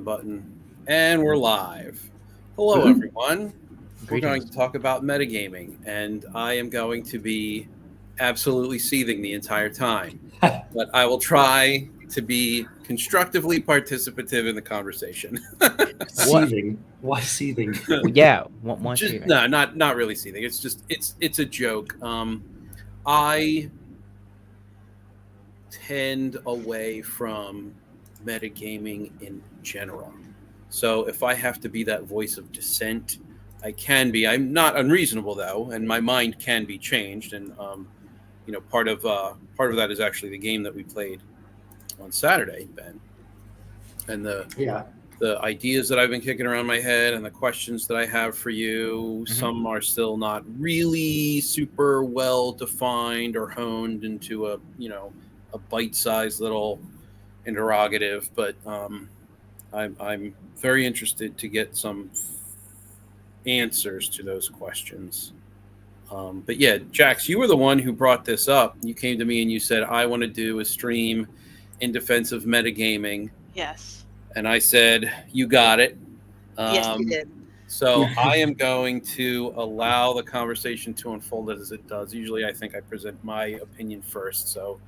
button, and we're live. Hello, everyone. We're going to talk about metagaming, and I am going to be absolutely seething the entire time. But I will try to be constructively participative in the conversation. Seething? Why seething? Yeah, why Just, seething? no, not really seething. It's just it's a joke. I tend away from metagaming in general. So if I have to be that voice of dissent, I can be. I'm not unreasonable though, and my mind can be changed. And part of that is actually the game that we played on Saturday, Ben, and the ideas that I've been kicking around my head and the questions that I have for you. Mm-hmm. Some are still not really super well defined or honed into a bite-sized little interrogative, but I'm very interested to get some answers to those questions. But yeah, Jax, you were the one who brought this up. You came to me and you said, I want to do a stream in defense of metagaming. Yes. And I said, you got it. Yes, you did. So I am going to allow the conversation to unfold as it does. Usually I think I present my opinion first. So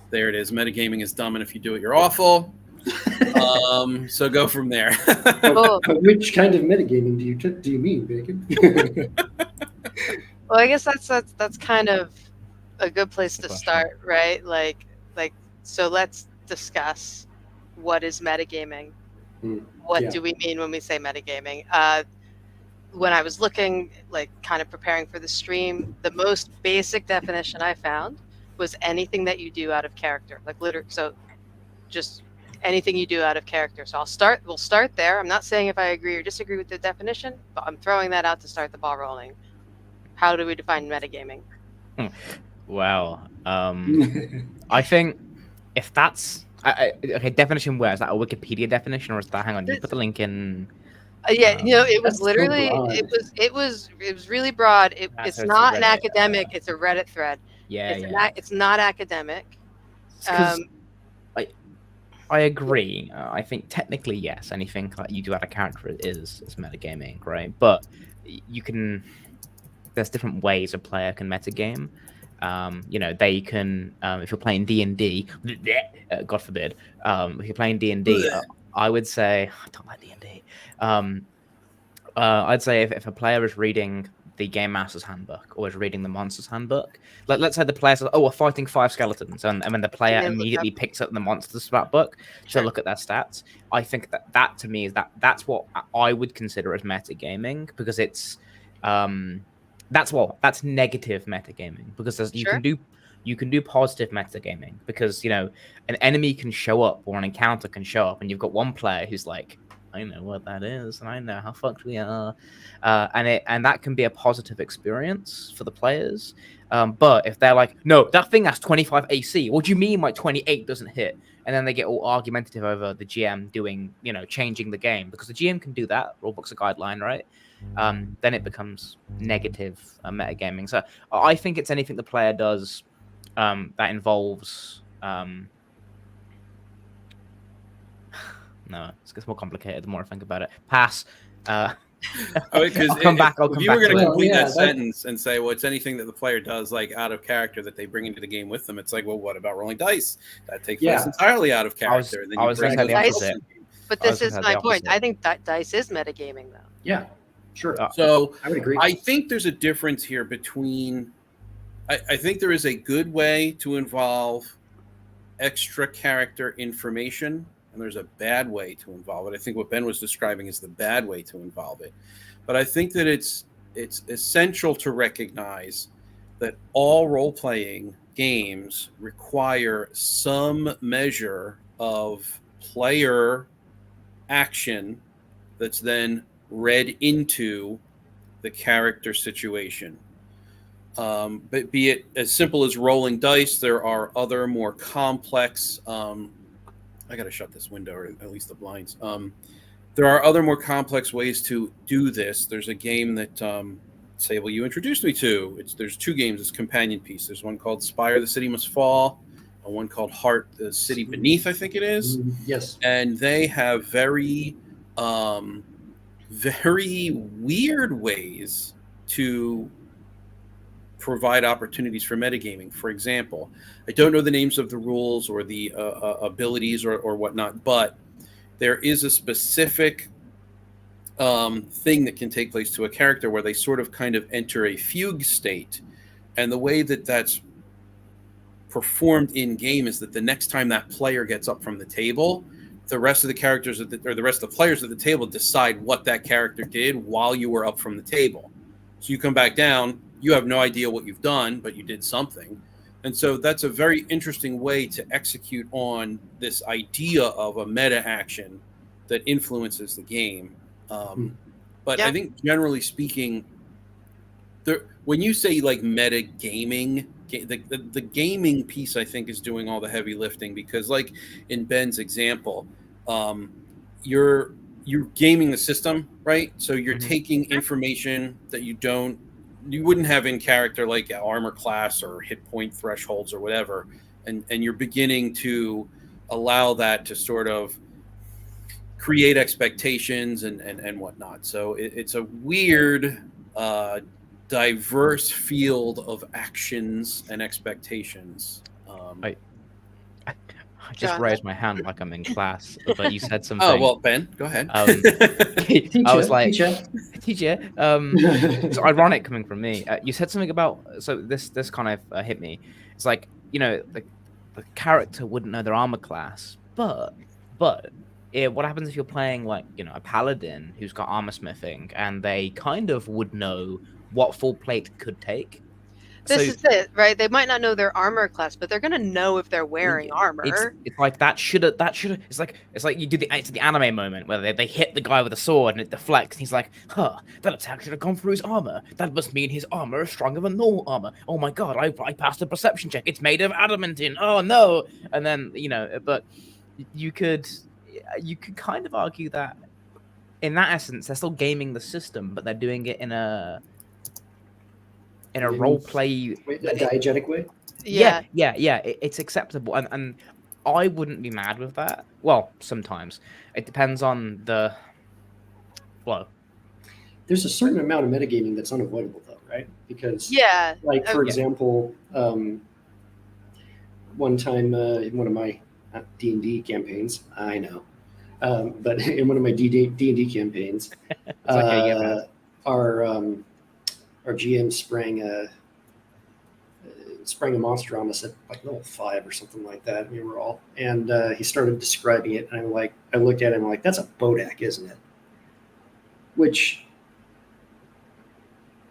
there it is. Metagaming is dumb, and if you do it, you're awful. So go from there. Which kind of metagaming do you mean, Bacon? Well, I guess that's kind of a good place to start, right? Like so let's discuss what is metagaming. What do we mean when we say metagaming? When I was looking, kind of preparing for the stream, the most basic definition I found was anything that you do out of character, so just anything you do out of character. So we'll start there. I'm not saying if I agree or disagree with the definition, but I'm throwing that out to start the ball rolling. How do we define metagaming? Wow. I think if that's okay, definition where? Is that a Wikipedia definition, or is that, hang on, you put the link in? It was literally, it was really broad. It's not an academic, it's a Reddit thread. It's not academic. I agree. I think technically, yes, anything that you do out of character is metagaming, right? But there's different ways a player can metagame. They can, if you're playing D&D, God forbid, if you're playing D&D, I would say, I don't like D&D. I'd say if a player is reading the Game Master's Handbook or is reading the Monster's Handbook, let's say the player says, we're fighting 5 skeletons, and then the player immediately picks up the Monster's book to look at their stats. I think that to me that's what I would consider as metagaming, because it's that's negative metagaming, because you can do positive metagaming, because an enemy can show up or an encounter can show up, and you've got one player who's like, I know what that is, and I know how fucked we are, and that can be a positive experience for the players. But if they're like, no, that thing has 25 AC, what do you mean my 28 doesn't hit? And then they get all argumentative over the GM doing, changing the game, because the GM can do that. Rulebook's a guideline, right? Then it becomes negative metagaming. So I think it's anything the player does that involves. No, it gets more complicated the more I think about it. Pass. I'll come back. If you were going to complete that sentence and say, well, it's anything that the player does out of character that they bring into the game with them, it's like, well, what about rolling dice? That takes place entirely out of character. I was going to say the opposite. But this is my point. I think that dice is metagaming, though. Yeah, sure. So I would agree. I think there's a difference here between. I think there is a good way to involve extra character information, and there's a bad way to involve it. I think what Ben was describing is the bad way to involve it. But I think that it's essential to recognize that all role-playing games require some measure of player action that's then read into the character situation. But be it as simple as rolling dice, there are other more complex I got to shut this window, or at least the blinds. There are other more complex ways to do this. There's a game that Sable, you introduced me to. There's 2 games. It's companion piece. There's one called Spire: The City Must Fall, one called Heart, the City Beneath, I think it is. Yes. And they have very weird ways to provide opportunities for metagaming. For example, I don't know the names of the rules or the abilities or whatnot, but there is a specific thing that can take place to a character where they sort of kind of enter a fugue state. And the way that that's performed in game is that the next time that player gets up from the table, the rest of the characters or the rest of the players at the table decide what that character did while you were up from the table. So you come back down, you have no idea what you've done, but you did something. And so that's a very interesting way to execute on this idea of a meta action that influences the game. But I think generally speaking, when you say like meta gaming, the gaming piece, I think, is doing all the heavy lifting, because like in Ben's example, you're gaming the system, right? So you're taking information that you wouldn't have in character, like armor class or hit point thresholds or whatever, and you're beginning to allow that to sort of create expectations and whatnot. So it's a weird, diverse field of actions and expectations. I just raised my hand like I'm in class, but you said something. Oh, well, Ben, go ahead. I was like, teacher. It's ironic coming from me. You said something about, so this kind of hit me. It's like, the character wouldn't know their armor class, but what happens if you're playing like, a paladin who's got armor smithing, and they kind of would know what full plate could take? This is it, right? They might not know their armor class, but they're gonna know if they're wearing armor. It's like that should have. It's like you do the anime moment where they hit the guy with a sword and it deflects. And he's like, that attack should have gone through his armor. That must mean his armor is stronger than normal armor. Oh my god, I passed a perception check. It's made of adamantine. Oh no! And then but you could kind of argue that in that essence they're still gaming the system, but they're doing it in a role play, a diegetic way. Yeah. It's acceptable, and I wouldn't be mad with that. Well, sometimes it depends on the flow. There's a certain amount of metagaming that's unavoidable, though, right? Because like for example, one time in one of my D&D campaigns, I know, but in one of my D&D campaigns, our GM sprang a monster on us at like level 5 or something like that. We were all, and he started describing it, and I looked at him like, that's a Bodak, isn't it? Which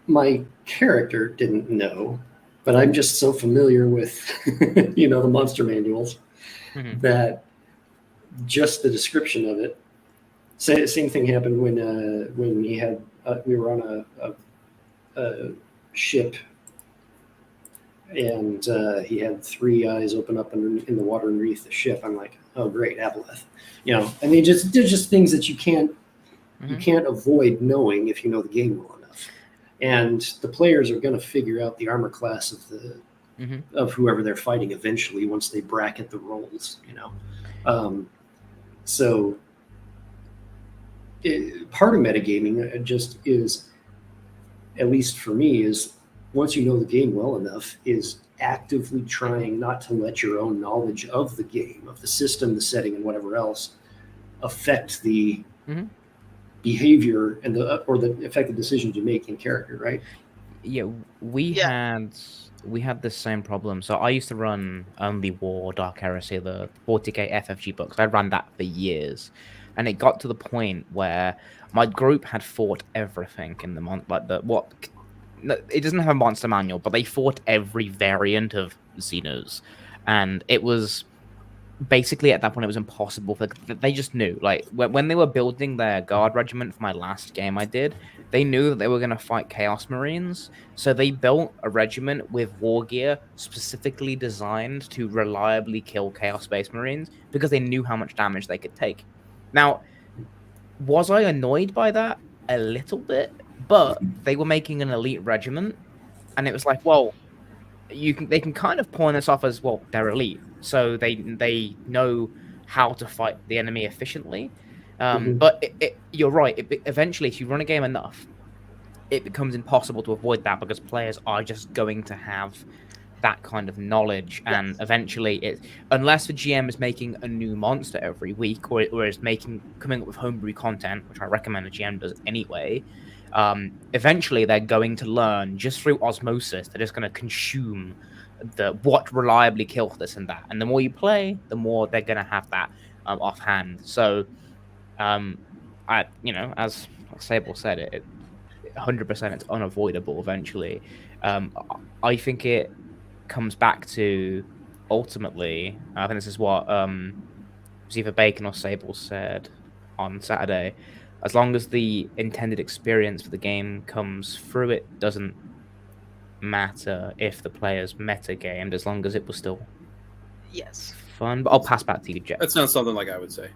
my character didn't know, but I'm just so familiar with the monster manuals that just the description of it. Same thing happened when he had we were on a ship, and he had 3 eyes open up in the water underneath the ship. I'm like, oh great, Aboleth. I mean, there's just things that you can't avoid knowing if you know the game well enough. And the players are going to figure out the armor class of whoever they're fighting eventually once they bracket the roles. So part of metagaming just is, at least for me, is once you know the game well enough, is actively trying not to let your own knowledge of the game, of the system, the setting, and whatever else affect the behavior and affect the decisions you make in character, right? Yeah, we had the same problem. So I used to run Only War, Dark Heresy, the 40k FFG books. I ran that for years, and it got to the point where my group had fought everything in the it doesn't have a monster manual, but they fought every variant of Xenos, and it was basically at that point it was impossible they just knew, like when they were building their guard regiment for my last game I did, they knew that they were going to fight Chaos Marines, so they built a regiment with war gear specifically designed to reliably kill Chaos Space Marines because they knew how much damage they could take. Now, was I annoyed by that? A little bit, but they were making an elite regiment, and it was like, well, they can kind of pawn this off as, well, they're elite. so they know how to fight the enemy efficiently. Mhm. But you're right. Eventually, if you run a game enough, it becomes impossible to avoid that because players are just going to have that kind of knowledge, and Yes. eventually unless the GM is making a new monster every week or is coming up with homebrew content, which I recommend a GM does anyway, eventually they're going to learn just through osmosis. They're just going to consume what reliably kills this and that, and the more you play, the more they're going to have that offhand. So as Sable said, it 100% it's unavoidable eventually. I think it comes back to ultimately, I think this is what it was either Bacon or Sable said on Saturday. As long as the intended experience for the game comes through, it doesn't matter if the player's metagamed, as long as it was still Yes. fun. But I'll pass back to you, Jeff. That sounds something like I would say.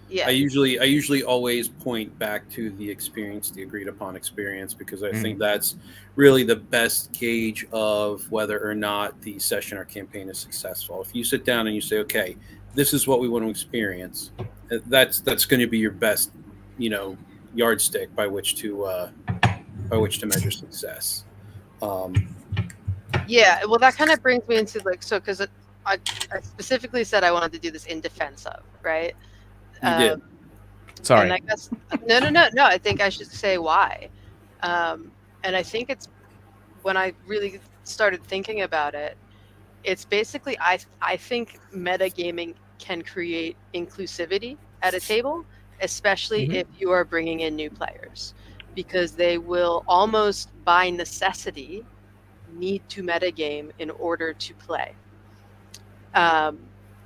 Yeah. I usually always point back to the experience, the agreed upon experience, because I think that's really the best gauge of whether or not the session or campaign is successful. If you sit down and you say, okay, this is what we want to experience, that's going to be your best, yardstick by which to measure success. Yeah, well, that kind of brings me into because I specifically said I wanted to do this in defense of, right? You did. Sorry. And I guess no. I think I should say why, and I think it's when I really started thinking about it. It's basically I think metagaming can create inclusivity at a table, especially if you are bringing in new players, because they will almost by necessity need to metagame in order to play.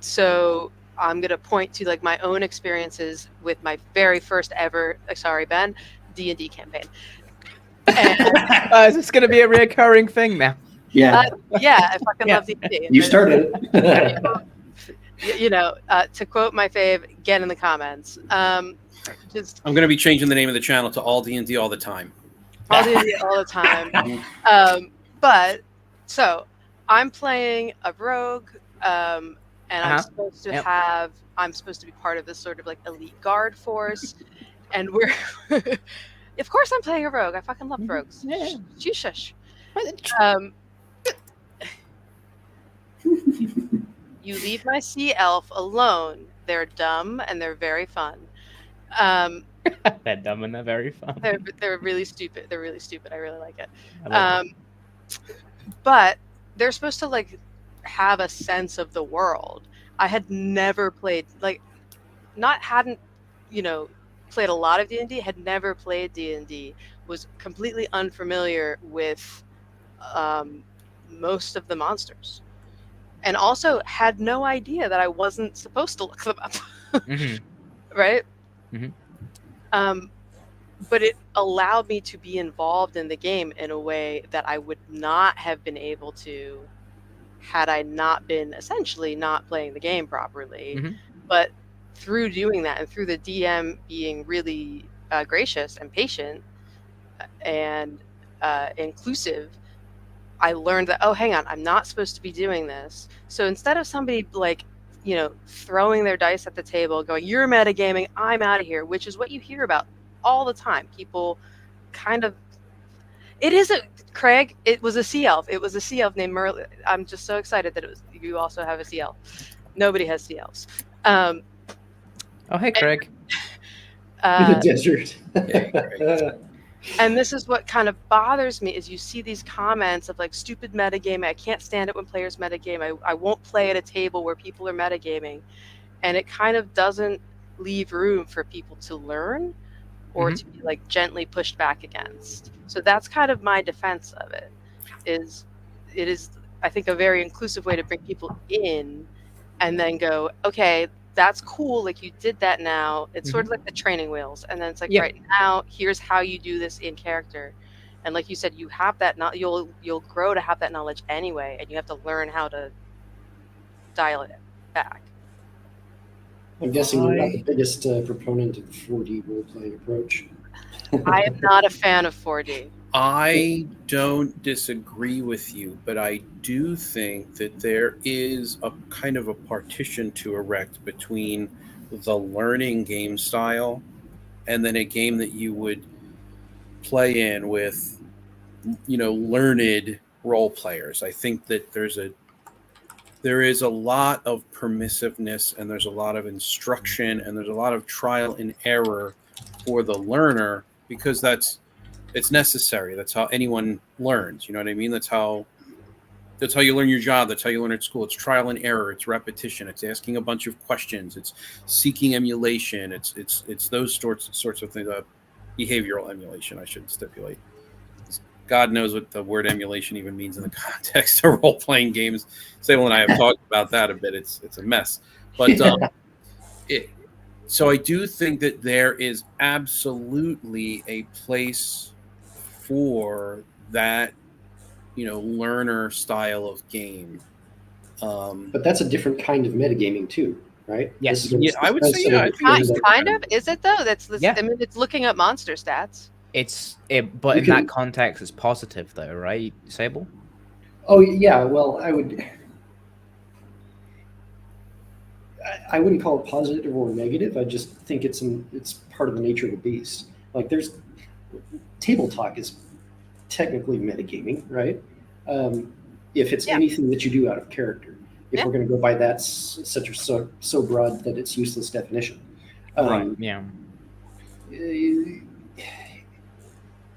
So I'm going to point to my own experiences with my very first ever, sorry, Ben, D&D campaign. Is this going to be a reoccurring thing now? Yeah. Yeah, I fucking love D&D. You started it. To quote my fave, get in the comments. I'm going to be changing the name of the channel to All D&D All the Time. All D&D all the time. But so I'm playing a rogue, and I'm supposed to I'm supposed to be part of this sort of elite guard force, and we're of course I'm playing a rogue. I fucking love rogues. Yeah. Shush. You leave my sea elf alone. They're dumb and they're very fun. They're dumb and they're very fun. They're really stupid. They're really stupid. I really like it. But they're supposed to have a sense of the world. I had never played hadn't played a lot of D&D, had never played D&D, was completely unfamiliar with most of the monsters, and also had no idea that I wasn't supposed to look them up. Right? But it allowed me to be involved in the game in a way that I would not have been able to had I not been essentially not playing the game properly. But through doing that and through the DM being really gracious and patient and inclusive, I learned that, oh, hang on, I'm not supposed to be doing this. So instead of somebody throwing their dice at the table going, you're metagaming, I'm out of here, which is what you hear about all the time. People kind of, it isn't, Craig, it was a sea elf. It was a sea elf named Merlin. I'm just so excited that you also have a sea elf. Nobody has sea elves. Oh, hey, Craig. In the desert. And this is what kind of bothers me is you see these comments of stupid metagaming. I can't stand it when players metagame. I won't play at a table where people are metagaming. And it kind of doesn't leave room for people to learn or to be gently pushed back against. So that's kind of my defense of it. It is, I think, a very inclusive way to bring people in and then go, okay, that's cool. You did that now. It's sort of like the training wheels. And then it's right now, here's how you do this in character. And like you said, you have that, you'll grow to have that knowledge anyway. And you have to learn how to dial it back. I'm guessing you're not the biggest proponent of the 4D role-playing approach. I am not a fan of 4D. I don't disagree with you, but I do think that there is a kind of a partition to erect between the learning game style and then a game that you would play in with, learned role players. I think that there is a lot of permissiveness, and there's a lot of instruction, and there's a lot of trial and error for the learner, because it's necessary. That's how anyone learns. You know what I mean? That's how you learn your job. That's how you learn at school. It's trial and error. It's repetition. It's asking a bunch of questions. It's seeking emulation. It's those sorts of things. Behavioral emulation, I should stipulate. God knows what the word emulation even means in the context of role-playing games. Sable and I have talked about that a bit. It's a mess. But so I do think that there is absolutely a place for that, learner style of game. But that's a different kind of metagaming too, right? Yes. I would say, yeah. Kind of. Is it though? Yeah. I mean, it's looking up monster stats. But in that context, it's positive though, right, Sable? Oh yeah. Well, I wouldn't call it positive or negative. I just think it's part of the nature of the beast. Like there's table talk is technically metagaming, right? If it's anything that you do out of character. If we're going to go by that such or so broad that it's useless definition. Right. Yeah.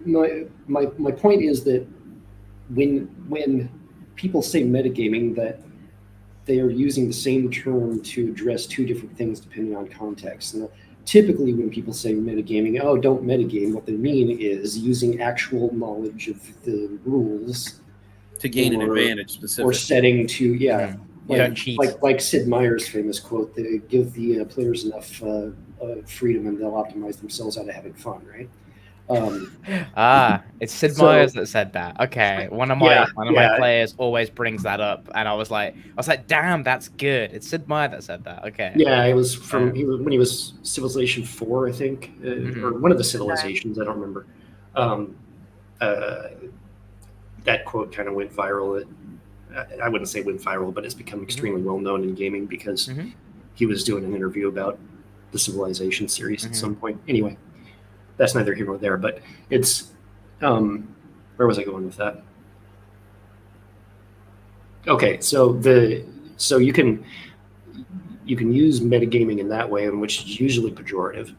My point is that when people say metagaming, that they are using the same term to address two different things depending on context. And typically when people say metagaming, oh, don't metagame, what they mean is using actual knowledge of the rules to gain an advantage specifically. Or setting to, don't cheat. Like Sid Meier's famous quote, they give the players enough freedom and they'll optimize themselves out of having fun, right? It's Sid Meier's that said that. Okay, one of my players always brings that up, and I was like, damn, that's good. It's Sid Meier that said that. Okay. Yeah, it was from when he was Civilization 4, I think, or one of the civilizations. I don't remember. That quote kind of went viral. I wouldn't say went viral, but it's become extremely well known in gaming because he was doing an interview about the Civilization series at some point. Anyway. That's neither here nor there, but it's where was I going with that? Okay, so you can use metagaming in that way, in which is usually pejorative.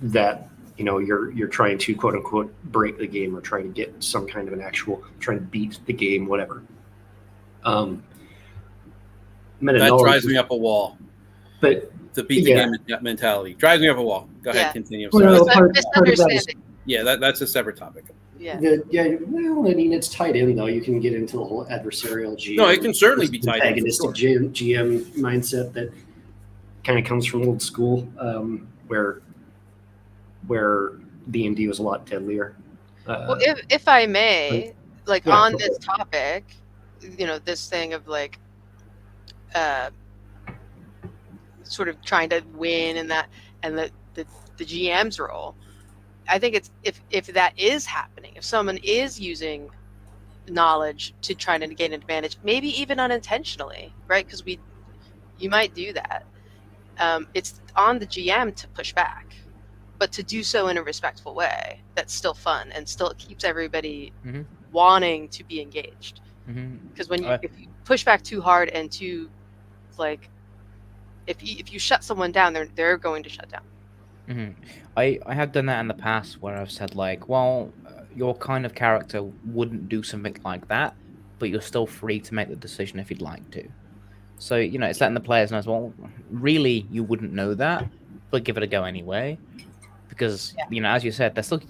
That you're trying to quote unquote break the game or trying to get some kind of an actual trying to beat the game, whatever. That drives me up a wall. But the beat the game mentality drives me up a wall. Go ahead, continue. Misunderstanding. That's a separate topic. Well, I mean, it's tied in though. You can get into the whole adversarial GM. No, it can certainly be tied in. Antagonistic GM mindset that kind of comes from old school, where D&D was a lot deadlier. Well, if I may, on this topic, this thing of sort of trying to win and the GM's role. I think it's if that is happening, if someone is using knowledge to try to gain an advantage, maybe even unintentionally, right? Because you might do that. It's on the GM to push back, but to do so in a respectful way that's still fun and still keeps everybody wanting to be engaged. Because if you push back too hard and too if you shut someone down, they're going to shut down. I have done that in the past where I've said your kind of character wouldn't do something like that, but you're still free to make the decision if you'd like to. So it's letting the players know as well. Really, you wouldn't know that, but give it a go anyway, because as you said, they're still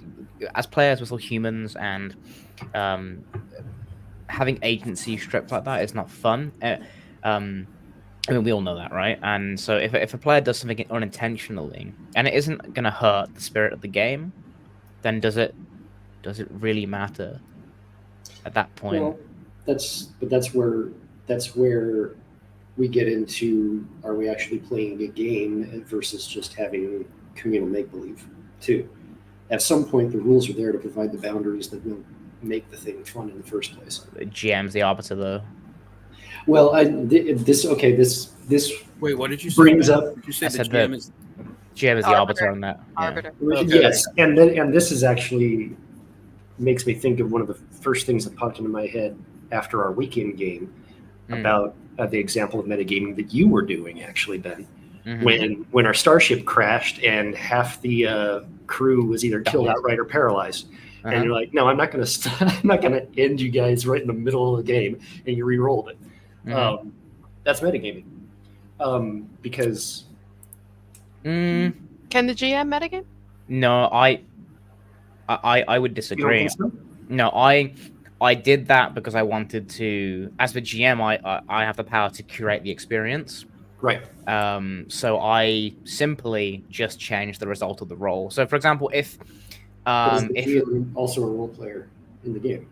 as players we're still humans, and having agency stripped like that is not fun. I mean, we all know that, right? And so if a player does something unintentionally and it isn't going to hurt the spirit of the game, then does it really matter at that point? Well, that's where we get into, are we actually playing a game versus just having communal make-believe too? at some point the rules are there to provide the boundaries that will make the thing fun in the first place. The GM's the arbiter, though. Well, this Wait, what did you say? brings Ben? up. Did you say I the said GM the is? GM is the arbiter on that. Yeah. Arbiter. Okay. Yes, and this is actually makes me think of one of the first things that popped into my head after our weekend game about the example of metagaming that you were doing, actually, Ben. When our starship crashed and half the crew was either killed outright or paralyzed, and you're like, no, I'm not going to I'm not going to end you guys right in the middle of the game, and you re-rolled it. That's metagaming, because Mm, Can the GM metagame? no, I would you don't disagree. think so? No, I did that because I wanted to. As the GM, I have the power to curate the experience. Right. So I simply just changed the result of the roll. So, for example, if But is the GM also a role player in the game?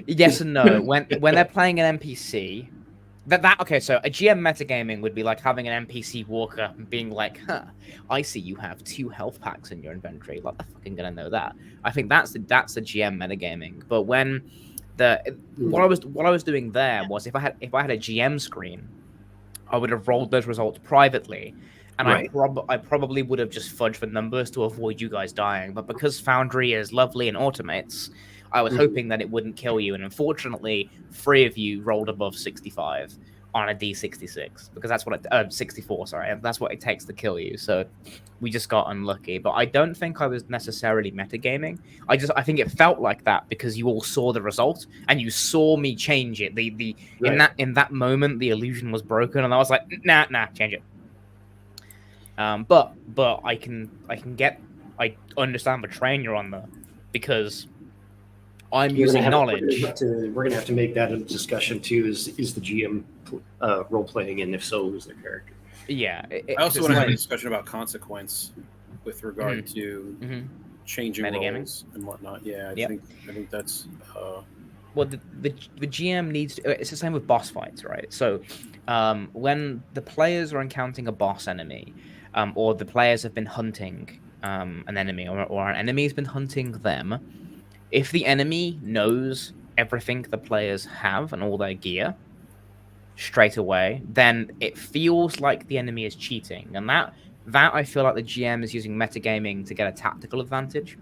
yes and no. When they're playing an NPC, okay. So a GM metagaming would be like having an NPC walk up and being like, "Huh, I see you have 2 health packs in your inventory. Like, I'm fucking gonna know that." I think that's the GM metagaming. But when what I was doing there was if I had a GM screen, I would have rolled those results privately. And Right. I probably would have just fudged the numbers to avoid you guys dying. But because Foundry is lovely and automates, I was hoping that it wouldn't kill you. And unfortunately, 3 of you rolled above 65 on a D66 because that's what 64. Sorry, that's what it takes to kill you. So we just got unlucky. But I don't think I was necessarily metagaming. I think it felt like that because you all saw the result and you saw me change it. Right. In that moment, the illusion was broken, and I was like, nah, change it. But I understand the train you're on though, because I'm using knowledge. We're gonna have to make that a discussion too. Is the GM role playing, and if so, who's their character? Yeah. I also want to have a discussion about consequence with regard to changing Metagaming roles and whatnot. Yeah, I think that's. Well, the GM needs to, it's the same with boss fights, right? So when the players are encountering a boss enemy, or the players have been hunting an enemy, or an enemy has been hunting them, if the enemy knows everything the players have and all their gear straight away, then it feels like the enemy is cheating. And that I feel like the GM is using metagaming to get a tactical advantage.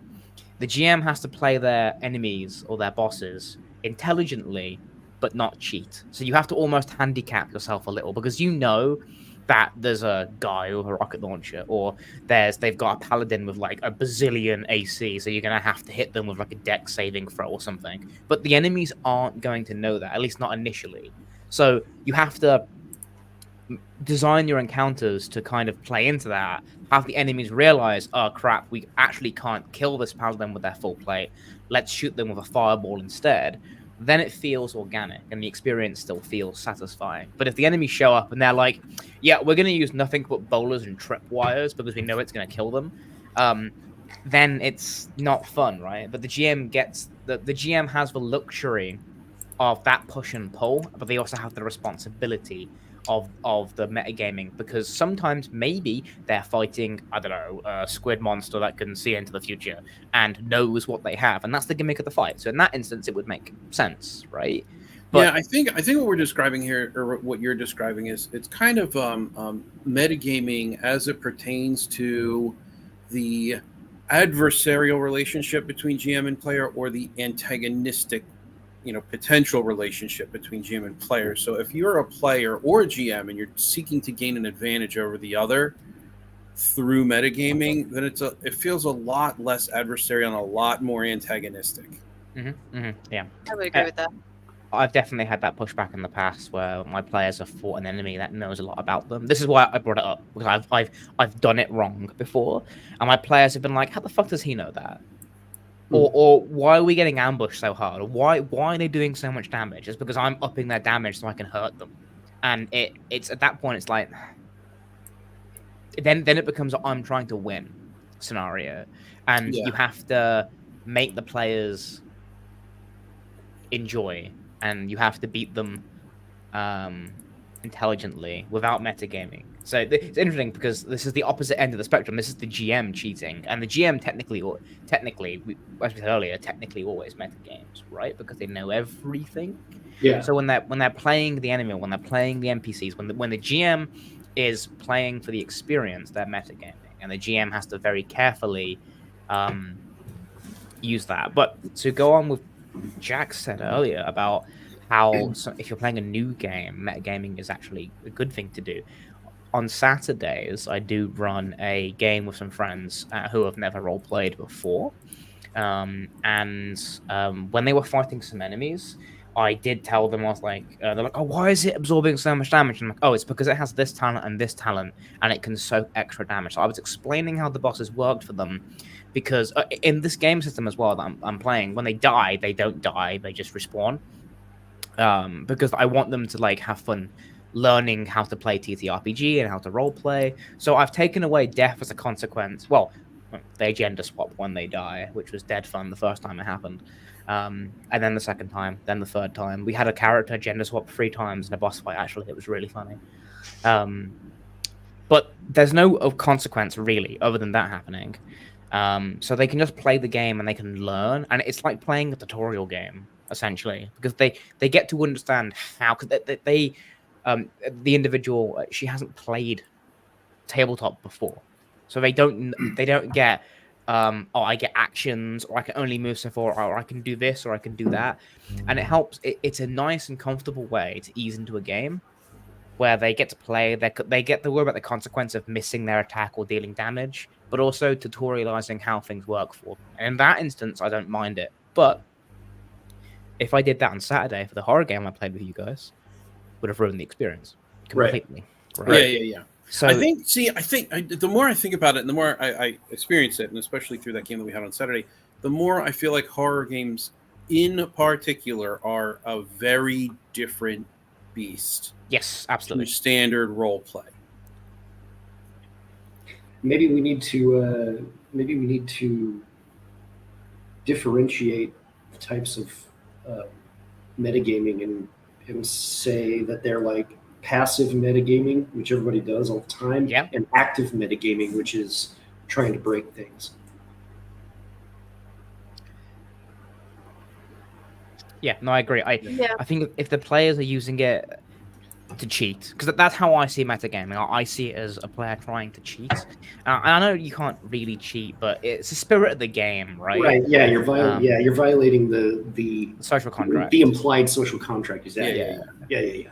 The GM has to play their enemies or their bosses intelligently, but not cheat. So you have to almost handicap yourself a little because you know that there's a guy with a rocket launcher, or they've got a paladin with like a bazillion AC, so you're gonna have to hit them with like a dex saving throw or something. But the enemies aren't going to know that, at least not initially. So you have to design your encounters to kind of play into that, have the enemies realize, oh crap, we actually can't kill this paladin with their full plate, let's shoot them with a fireball instead. Then it feels organic and the experience still feels satisfying. But if the enemies show up and they're like, yeah, we're going to use nothing but bowlers and tripwires because we know it's going to kill them, then it's not fun, right? But the GM the GM has the luxury of that push and pull, but they also have the responsibility of the metagaming, because sometimes maybe they're fighting, I don't know, a squid monster that can see into the future and knows what they have, and that's the gimmick of the fight. So in that instance, it would make sense, right? But yeah, I think what we're describing here, or what you're describing, is it's kind of metagaming as it pertains to the adversarial relationship between GM and player, or the antagonistic, potential relationship between GM and player. So if you're a player or a GM and you're seeking to gain an advantage over the other through metagaming, then it feels a lot less adversarial and a lot more antagonistic. Yeah, I would agree with that. I've definitely had that pushback in the past where my players have fought an enemy that knows a lot about them. This is why I brought it up, because I've done it wrong before, and my players have been like, "How the fuck does he know that?" Or why are we getting ambushed so hard? Or why are they doing so much damage? It's because I'm upping their damage so I can hurt them. And it's at that point, it's like, then it becomes a I'm trying to win scenario, and you have to make the players enjoy, and you have to beat them intelligently without metagaming. So it's interesting because this is the opposite end of the spectrum. This is the GM cheating, and the GM technically, as we said earlier, technically always metagames, right? Because they know everything. Yeah. So when they're playing the enemy, when they're playing the NPCs, when the GM is playing for the experience, they're metagaming, and the GM has to very carefully use that. But to go on with Jack said earlier about how if you're playing a new game, metagaming is actually a good thing to do. On Saturdays, I do run a game with some friends who have never role played before. When they were fighting some enemies, I did tell them, I was like, they're like, oh, why is it absorbing so much damage? And I'm like, oh, it's because it has this talent, and it can soak extra damage. So I was explaining how the bosses worked for them, because in this game system as well that I'm playing, when they die, they don't die, they just respawn. Because I want them to like have fun learning how to play TTRPG and how to role play. So I've taken away death as a consequence. Well, they gender swap when they die, which was dead fun the first time it happened. And then the second time, then the third time. We had a character gender swap 3 times in a boss fight, actually. It was really funny. But there's no consequence, really, other than that happening. So they can just play the game and they can learn. And it's like playing a tutorial game, essentially, because they get to understand how... Because the individual, she hasn't played tabletop before. So they don't get... I get actions, or I can only move so far, or I can do this, or I can do that. And it helps. It's a nice and comfortable way to ease into a game where they get to play, they get to worry about the consequence of missing their attack or dealing damage, but also tutorializing how things work for them. And in that instance, I don't mind it. But if I did that on Saturday for the horror game I played with you guys, would have ruined the experience completely. Right. Yeah. So I think the more I think about it, and the more I experience it, and especially through that game that we had on Saturday, the more I feel like horror games in particular are a very different beast. Yes, absolutely. To standard role play. Maybe we need to differentiate the types of metagaming and say that they're like passive metagaming, which everybody does all the time, and active metagaming, which is trying to break things. Yeah, no, I agree. I think if the players are using it to cheat, because that's how I see metagaming. I see it as a player trying to cheat. And I know you can't really cheat, but it's the spirit of the game, right? Right. Yeah, you're violating the social contract, the implied social contract. Exactly. Yeah.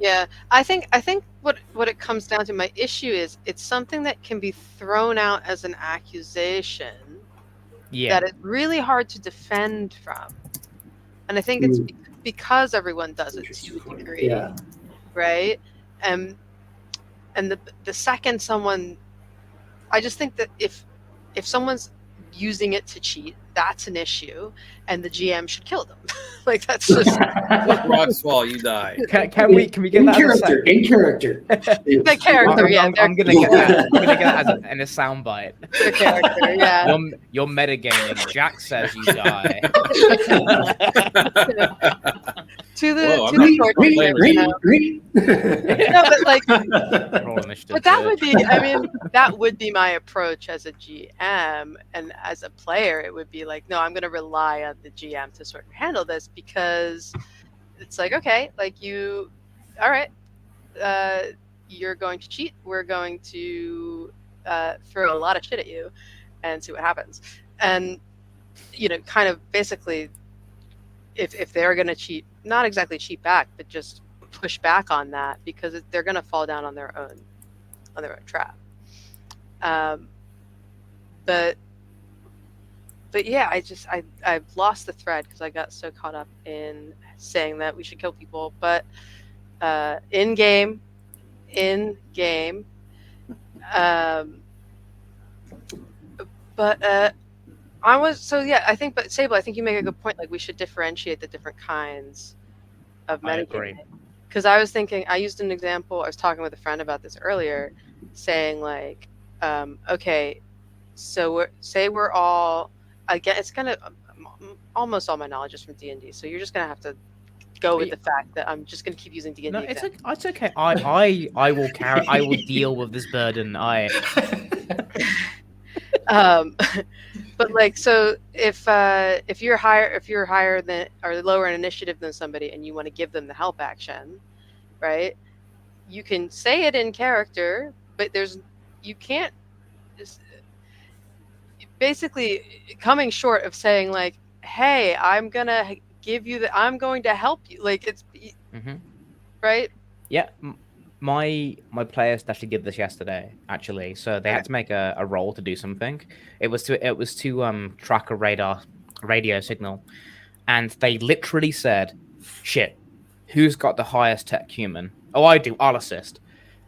Yeah, I think what it comes down to, my issue is it's something that can be thrown out as an accusation that it's really hard to defend from. And I think it's because everyone does it to a degree, right? And the second someone, I just think that if someone's using it to cheat, that's an issue, and the GM should kill them. Like that's just rocks fall, you die. Can we get that in character? The character, I'm gonna get that in a soundbite. The character, yeah. You're metagaming. Jack says you die. to the no, but like, but that would be. I mean, that would be my approach as a GM, and as a player, it would be like, no, I'm going to rely on the GM to sort of handle this, because it's like, okay, like all right, you're going to cheat. We're going to throw a lot of shit at you and see what happens. And, kind of basically, if they're going to cheat, not exactly cheat back, but just push back on that, because they're going to fall down on their own trap. But yeah, I've lost the thread because I got so caught up in saying that we should kill people. But in game, I think, but Sable, I think you make a good point. Like, we should differentiate the different kinds of metagaming. Because I was thinking, I used an example. I was talking with a friend about this earlier, saying like, okay, so we're all, again, it's kind of almost all my knowledge is from D&D. So you're just gonna have to go with the fact that I'm just going to keep using D&D. No, it's okay. I will carry. I will deal with this burden. But like, so if you're higher than or lower in initiative than somebody, and you want to give them the help action, right? You can say it in character, but you can't. Basically, coming short of saying like, "Hey, I'm gonna give you I'm going to help you." Like it's right. Yeah, my players actually did this yesterday. Actually, so they had to make a roll to do something. It was to track a radio signal, and they literally said, "Shit, who's got the highest tech human? Oh, I do. I'll assist."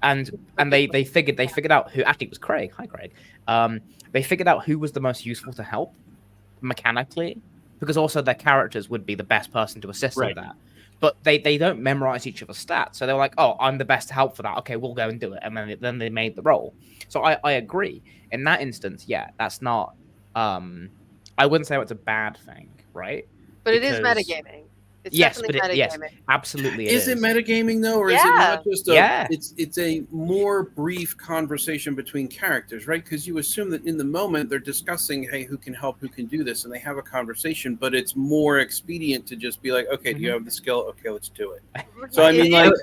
And they figured out who. Actually, it was Craig. Hi, Craig. They figured out who was the most useful to help mechanically, because also their characters would be the best person to assist in that. But they don't memorize each other's stats, so they're like, "Oh, I'm the best to help for that. Okay, we'll go and do it." And then they made the roll. So I agree in that instance. Yeah, that's not. I wouldn't say it's a bad thing, right? But it is metagaming. It's yes, absolutely. Is it metagaming though, or is it not just it's a more brief conversation between characters, right? Because you assume that in the moment they're discussing, hey, who can help, who can do this, and they have a conversation, but it's more expedient to just be like, okay, do you have the skill? Okay, let's do it. So I mean, like,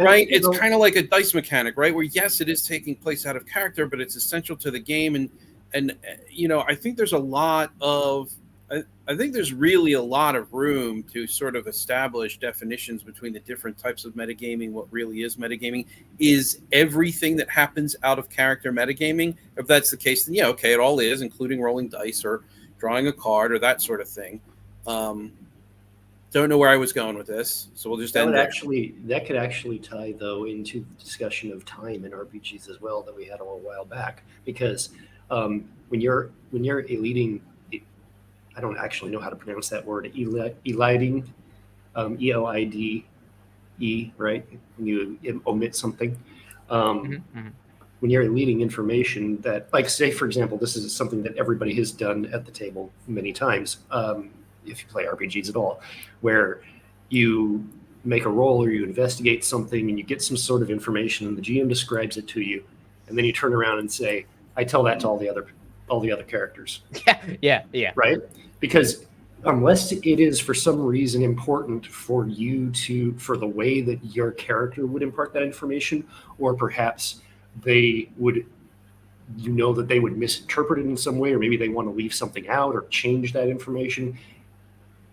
right? It's kind of like a dice mechanic, right? Where yes, it is taking place out of character, but it's essential to the game, and you know, I think there's a lot of I think there's really a lot of room to sort of establish definitions between the different types of metagaming. What really is metagaming? Is everything that happens out of character metagaming? If that's the case, then yeah, okay, it all is, including rolling dice or drawing a card or that sort of thing. Don't know where I was going with this, so we'll just end there. That could actually tie, though, into the discussion of time in RPGs as well that we had a little while back. Because when you're eliting, I don't actually know how to pronounce that word, eliding, E-L-I-D-E, right? When you omit something. When you're eliding information that, like, say, for example, this is something that everybody has done at the table many times, if you play RPGs at all, where you make a roll or you investigate something and you get some sort of information and the GM describes it to you, and then you turn around and say, I tell that to all the other characters. Yeah. Right? Because unless it is for some reason important for the way that your character would impart that information, or perhaps they would, that they would misinterpret it in some way, or maybe they want to leave something out or change that information,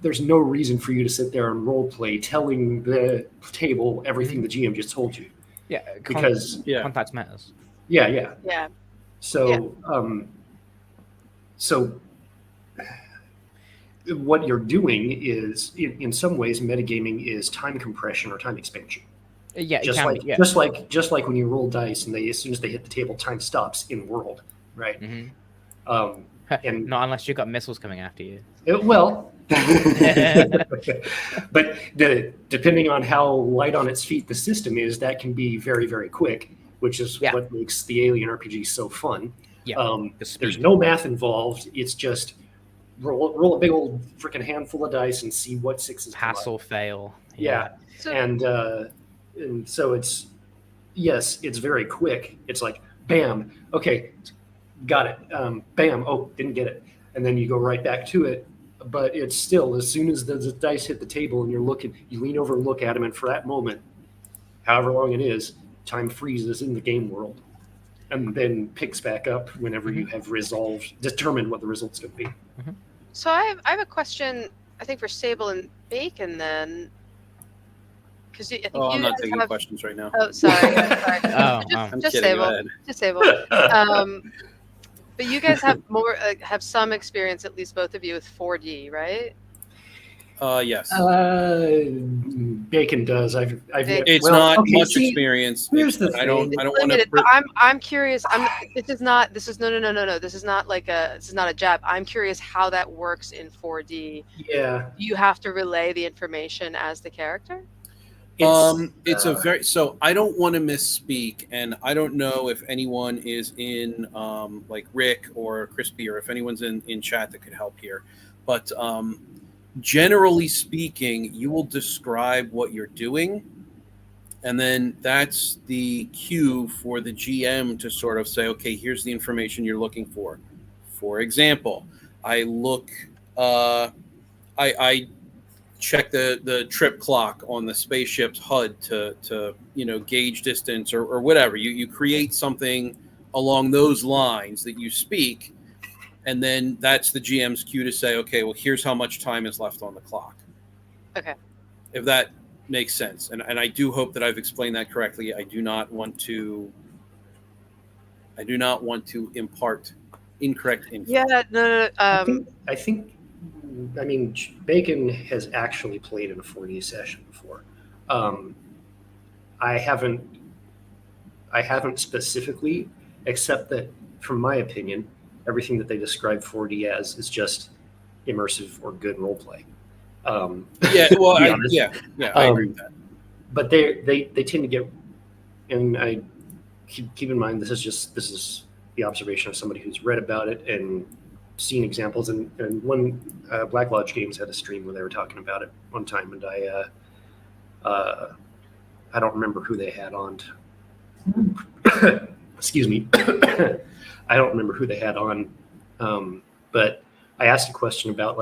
there's no reason for you to sit there and role play telling the table everything the GM just told you. Yeah, because context matters. Yeah. So, so what you're doing is, in some ways, metagaming is time compression or time expansion. Yeah, just like when you roll dice and as soon as they hit the table, time stops in world, right? And not unless you've got missiles coming after you. But depending on how light on its feet the system is, that can be very, very quick, which is what makes the Alien RPG so fun. There's no math involved. It's just roll a big old freaking handful of dice and see what sixes pass or fail. And so it's very quick. It's like bam, okay, got it. Bam, oh, didn't get it, and then you go right back to it. But it's still, as soon as the dice hit the table and you lean over and look at them, and for that moment, however long it is, time freezes in the game world, and then picks back up whenever you have determined what the result's going to be. So I have a question, I think, for Sable and Bacon then. Because I think I'm not taking questions right now. Oh, sorry. Just Sable. But you guys have have some experience, at least both of you, with 4D, right? Yes. Bacon does. It's not much experience. Here's the thing. I don't want to. I'm curious. This is not no. This is not a jab. I'm curious how that works in 4D. Yeah. You have to relay the information as the character. So I don't want to misspeak, and I don't know if anyone is in like Rick or Crispy, or if anyone's in chat that could help here. But generally speaking, you will describe what you're doing, and then that's the cue for the GM to sort of say, okay, here's the information you're looking for. For example, I look, I check the trip clock on the spaceship's HUD to gauge distance or whatever. You create something along those lines that you speak, and then that's the GM's cue to say, okay, well, here's how much time is left on the clock. Okay. If that makes sense. And I do hope that I've explained that correctly. I do not want to impart incorrect info. Yeah, no. I think Bacon has actually played in a 4D session before. I haven't specifically, except that, from my opinion, everything that they describe 4D as is just immersive or good role play. Yeah, well, I agree with that. But they tend to get, and I keep in mind this is the observation of somebody who's read about it and seen examples. And one Black Lodge Games had a stream where they were talking about it one time, and I don't remember who they had on. Excuse me. I don't remember who they had on, but I asked a question about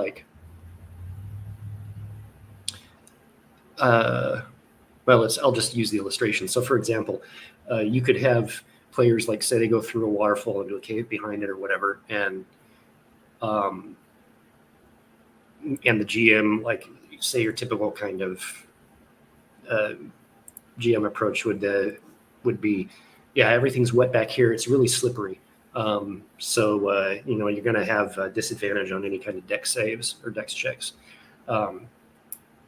I'll just use the illustration. So, for example, you could have players say they go through a waterfall into a cave behind it or whatever, and the GM, say your typical kind of GM approach would be, yeah, everything's wet back here. It's really slippery. So you're going to have a disadvantage on any kind of dex saves or dex checks.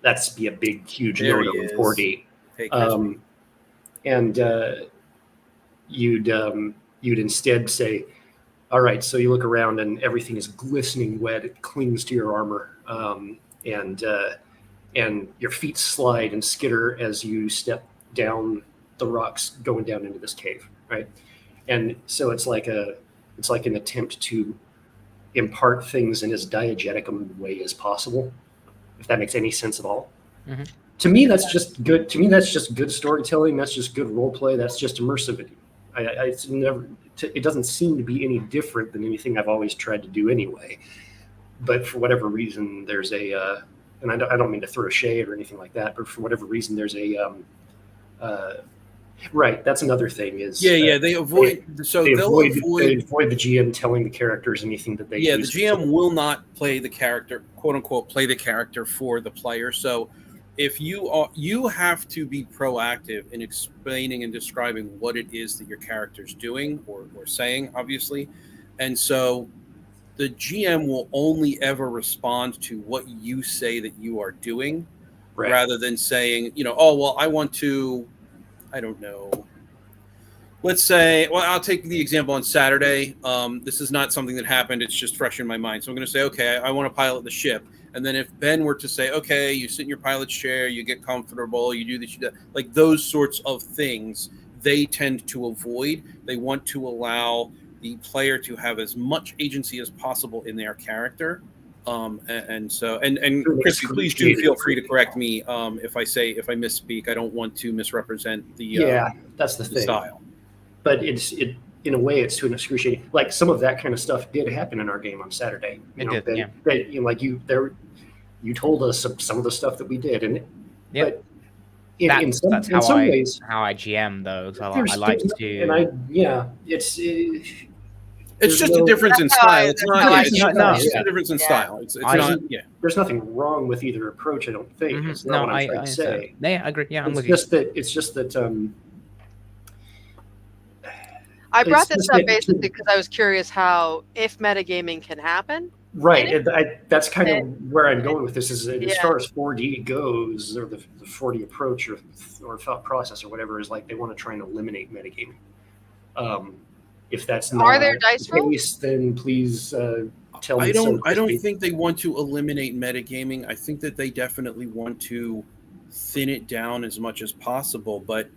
That's be a big, huge no-no in 4D. And you'd instead say, all right, so you look around and everything is glistening wet. It clings to your armor, and your feet slide and skitter as you step down the rocks going down into this cave, right? And so it's like an attempt to impart things in as diegetic a way as possible, if that makes any sense at all. Mm-hmm. To me, that's just good. To me, that's just good storytelling. That's just good role play. That's just immersivity. It doesn't seem to be any different than anything I've always tried to do anyway. But for whatever reason, there's and I don't mean to throw shade or anything like that, but for whatever reason, there's right. That's another thing is they avoid the GM telling the characters anything that they do. The GM will not play the character, quote unquote, play the character for the player. So if you have to be proactive in explaining and describing what it is that your character's doing or saying, obviously. And so the GM will only ever respond to what you say that you are doing, right, rather than saying, oh, well, I want to, I don't know. Let's say, well, I'll take the example on Saturday. This is not something that happened. It's just fresh in my mind. So I'm going to say, okay, I want to pilot the ship. And then if Ben were to say, okay, you sit in your pilot's chair, you get comfortable, you do this, you do that, like those sorts of things, they tend to avoid. They want to allow the player to have as much agency as possible in their character. And Christy, please do feel free to correct me if I misspeak. I don't want to misrepresent the that's the thing. Style. But it in a way it's to an excruciating. Like some of that kind of stuff did happen in our game on Saturday. You told us some of the stuff that we did, and but in some ways, how I GM though. So I like to, and it's just a difference in style. It's just a difference in style. It's not. Yeah, there's nothing wrong with either approach. I don't think. Mm-hmm. It's not what I'm trying to say. Yeah, I agree. Yeah, It's just that. I brought this up basically because I was curious how if metagaming can happen. Right, that's kind of where I'm going with this. Is as far as 4D goes, or the 4D approach, or thought process, or whatever, is like they want to try and eliminate metagaming. If that's not there dice the case, then please tell me. I don't think they want to eliminate metagaming. I think that they definitely want to thin it down as much as possible. But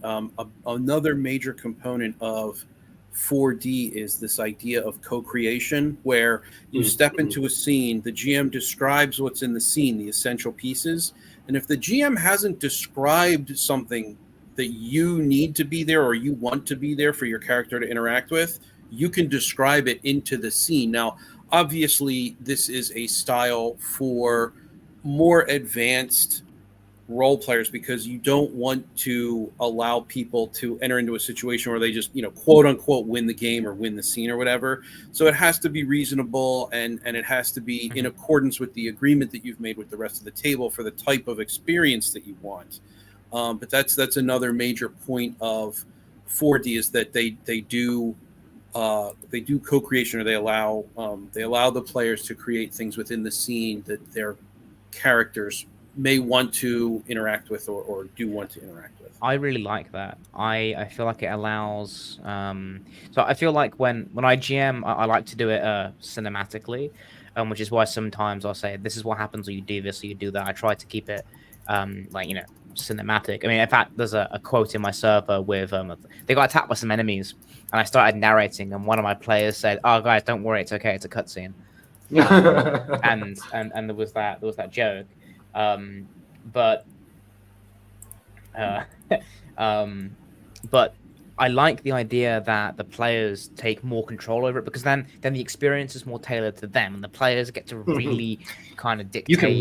another major component of 4D is this idea of co-creation, where you step into a scene, the GM describes what's in the scene, the essential pieces, and if the GM hasn't described something that you need to be there or you want to be there for your character to interact with, you can describe it into the scene. Now, obviously, this is a style for more advanced role players, because you don't want to allow people to enter into a situation where they just, quote unquote, win the game or win the scene or whatever. So it has to be reasonable, and it has to be in accordance with the agreement that you've made with the rest of the table for the type of experience that you want. But that's another major point of 4D, is that they do co-creation, or they allow the players to create things within the scene that their characters may want to interact with or do want to interact with. I really like that. I feel like it allows. So I feel like when I GM, I like to do it cinematically, which is why sometimes I'll say, this is what happens when you do this or you do that. I try to keep it cinematic. I mean, in fact, there's a quote in my server with they got attacked by some enemies, and I started narrating, and one of my players said, "Oh, guys, don't worry, it's okay, it's a cutscene." And there was that joke. But I like the idea that the players take more control over it, because then the experience is more tailored to them, and the players get to really kind of dictate.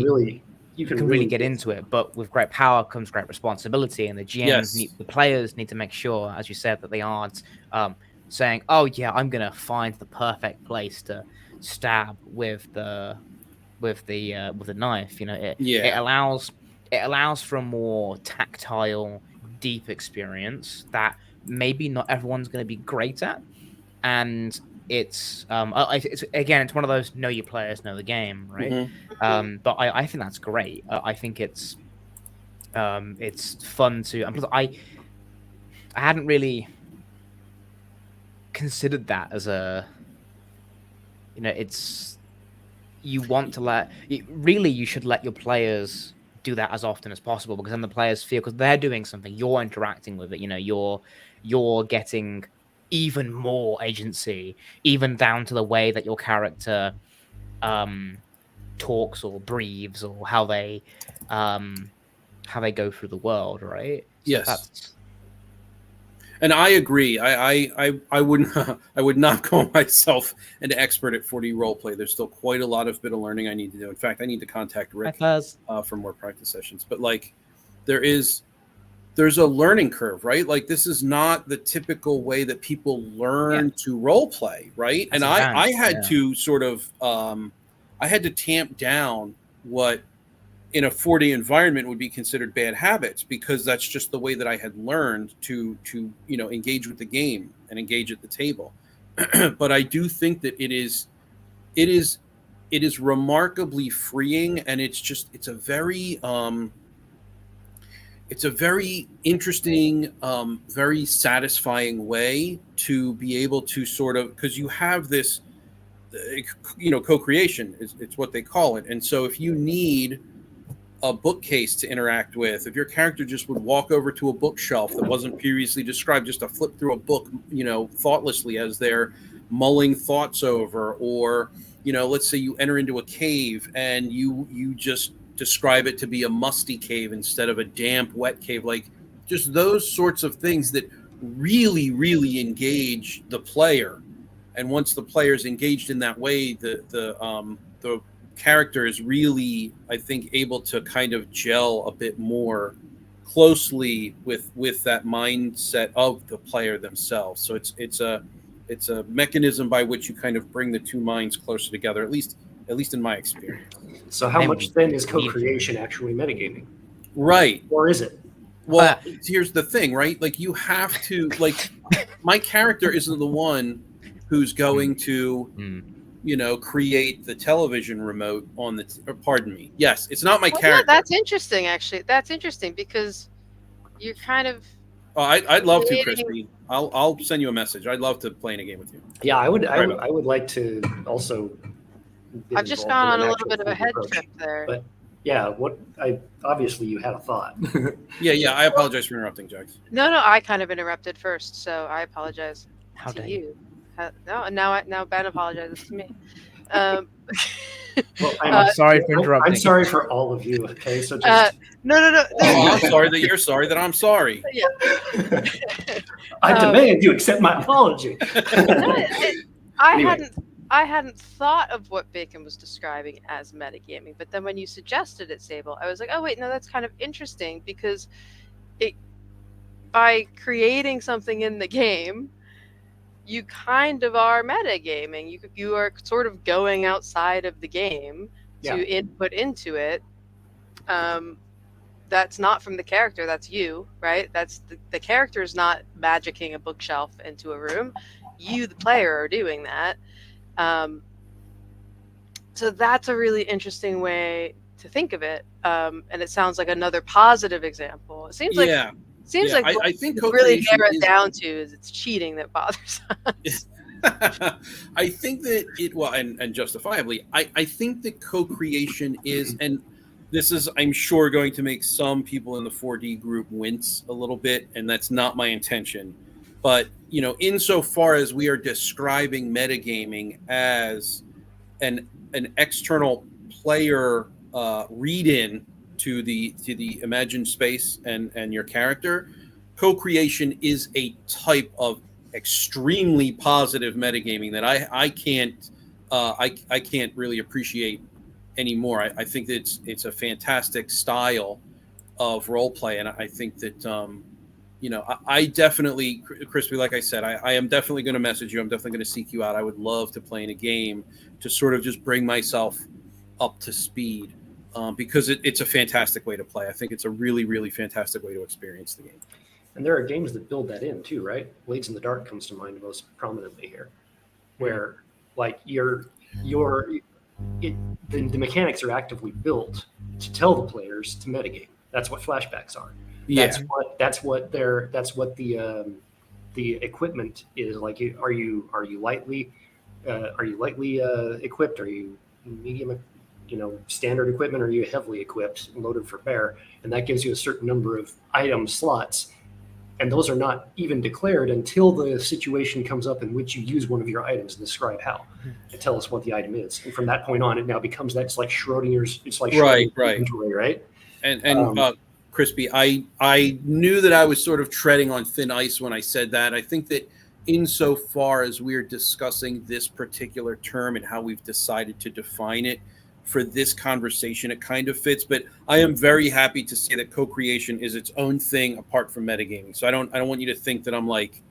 You can really get into it. But with great power comes great responsibility, and the GMs the players need to make sure, as you said, that they aren't saying, "Oh yeah, I'm gonna find the perfect place to stab with the knife." It allows for a more tactile, deep experience that maybe not everyone's going to be great at, and it's one of those know your players, know the game, right? But I think that's great. I think it's fun to, and plus I hadn't really considered that as a, it's, you want to you should let your players do that as often as possible, because then the players feel, because they're doing something, you're interacting with it, you're getting even more agency, even down to the way that your character talks or breathes, or how they go through the world, right? So yes. And I agree. I would not call myself an expert at 4D roleplay. There's still quite a lot of bit of learning I need to do. In fact, I need to contact Rick for more practice sessions. But there's a learning curve, right? Like, this is not the typical way that people learn to roleplay, right? That's, and I had to sort of I had to tamp down what in a 4D environment would be considered bad habits, because that's just the way that I had learned to engage with the game and engage at the table. But I do think that it is remarkably freeing, and it's a very interesting, very satisfying way to be able to sort of, because you have this co-creation, it's what they call it. And so if you need a bookcase to interact with, if your character just would walk over to a bookshelf that wasn't previously described, just to flip through a book, thoughtlessly as they're mulling thoughts over, or, let's say you enter into a cave and you just describe it to be a musty cave instead of a damp, wet cave, like just those sorts of things that really, really engage the player. And once the player's engaged in that way, the character is really, I think, able to kind of gel a bit more closely with that mindset of the player themselves. So it's a mechanism by which you kind of bring the two minds closer together, at least in my experience. So how much then is co-creation actually metagaming? Right. Or is it? Well, here's the thing, right? Like, you have to, like, my character isn't the one who's going to create the television remote on the pardon me. Yes, it's not my character. Yeah, that's interesting, actually. That's interesting, because you're kind of I'd love to, Christy. I'll send you a message. I'd love to play in a game with you. Yeah, I would like to also. I've just gone on a little bit of a head trip there. But yeah, obviously you had a thought. Yeah. I apologize for interrupting, Jax. No, I kind of interrupted first, so I apologize. How to dare you. No, now Ben apologizes to me. Um, Well, I'm sorry for I'm interrupting. sorry for all of you. Okay, so just no. Oh, I'm sorry that you're sorry that I'm sorry. Yeah. I demand you accept my apology. Anyway. I hadn't thought of what Bacon was describing as metagaming, but then when you suggested it, Sable, I was like, oh wait, no, that's kind of interesting because by creating something in the game, you kind of are metagaming. You are sort of going outside of the game to input into it. That's not from the character, that's you, right? That's the character is not magicking a bookshelf into a room. You, the player, are doing that. So that's a really interesting way to think of it. And it sounds like another positive example. It seems like I think really narrow it down to is it's cheating that bothers us. I think that and justifiably, I think that co-creation is, and this is, I'm sure, going to make some people in the 4D group wince a little bit, and that's not my intention. But, insofar as we are describing metagaming as an external player read-in to the imagined space and your character, co-creation is a type of extremely positive metagaming that I can't really appreciate anymore. I think that it's a fantastic style of role play, and I think that I definitely, Crispy, like I said, I am definitely going to message you. I'm definitely going to seek you out. I would love to play in a game to sort of just bring myself up to speed, because it's a fantastic way to play. I think it's a really, really fantastic way to experience the game. And there are games that build that in too, right? Blades in the Dark comes to mind most prominently here, where like the mechanics are actively built to tell the players to metagame. That's what flashbacks are. Yeah. That's what the equipment is like. Are you lightly equipped? Are you medium, standard equipment? Or are you heavily equipped and loaded for bear? And that gives you a certain number of item slots. And those are not even declared until the situation comes up in which you use one of your items and describe how, and tell us what the item is. And from that point on, it now becomes that's like Schrodinger's. It's like Schrodinger's inventory, right? And Crispy, I knew that I was sort of treading on thin ice when I said that. I think that insofar as we're discussing this particular term and how we've decided to define it for this conversation, it kind of fits. But I am very happy to say that co-creation is its own thing apart from metagaming. So I don't want you to think that I'm like,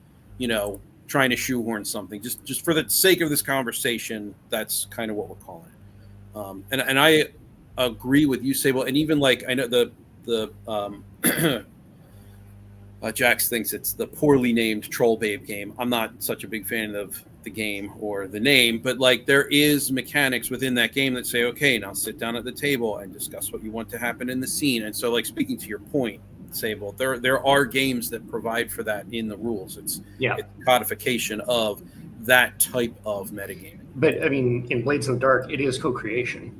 trying to shoehorn something. Just for the sake of this conversation, that's kind of what we're calling it. And I agree with you, Sable. And even like I know the Jax thinks it's the poorly named Troll Babe game. I'm not such a big fan of the game or the name, but like there is mechanics within that game that say, okay, now sit down at the table and discuss what you want to happen in the scene. And so, like, speaking to your point, Sable, there are games that provide for that in the rules. It's codification of that type of metagaming. But I mean, in Blades in the Dark, it is co-creation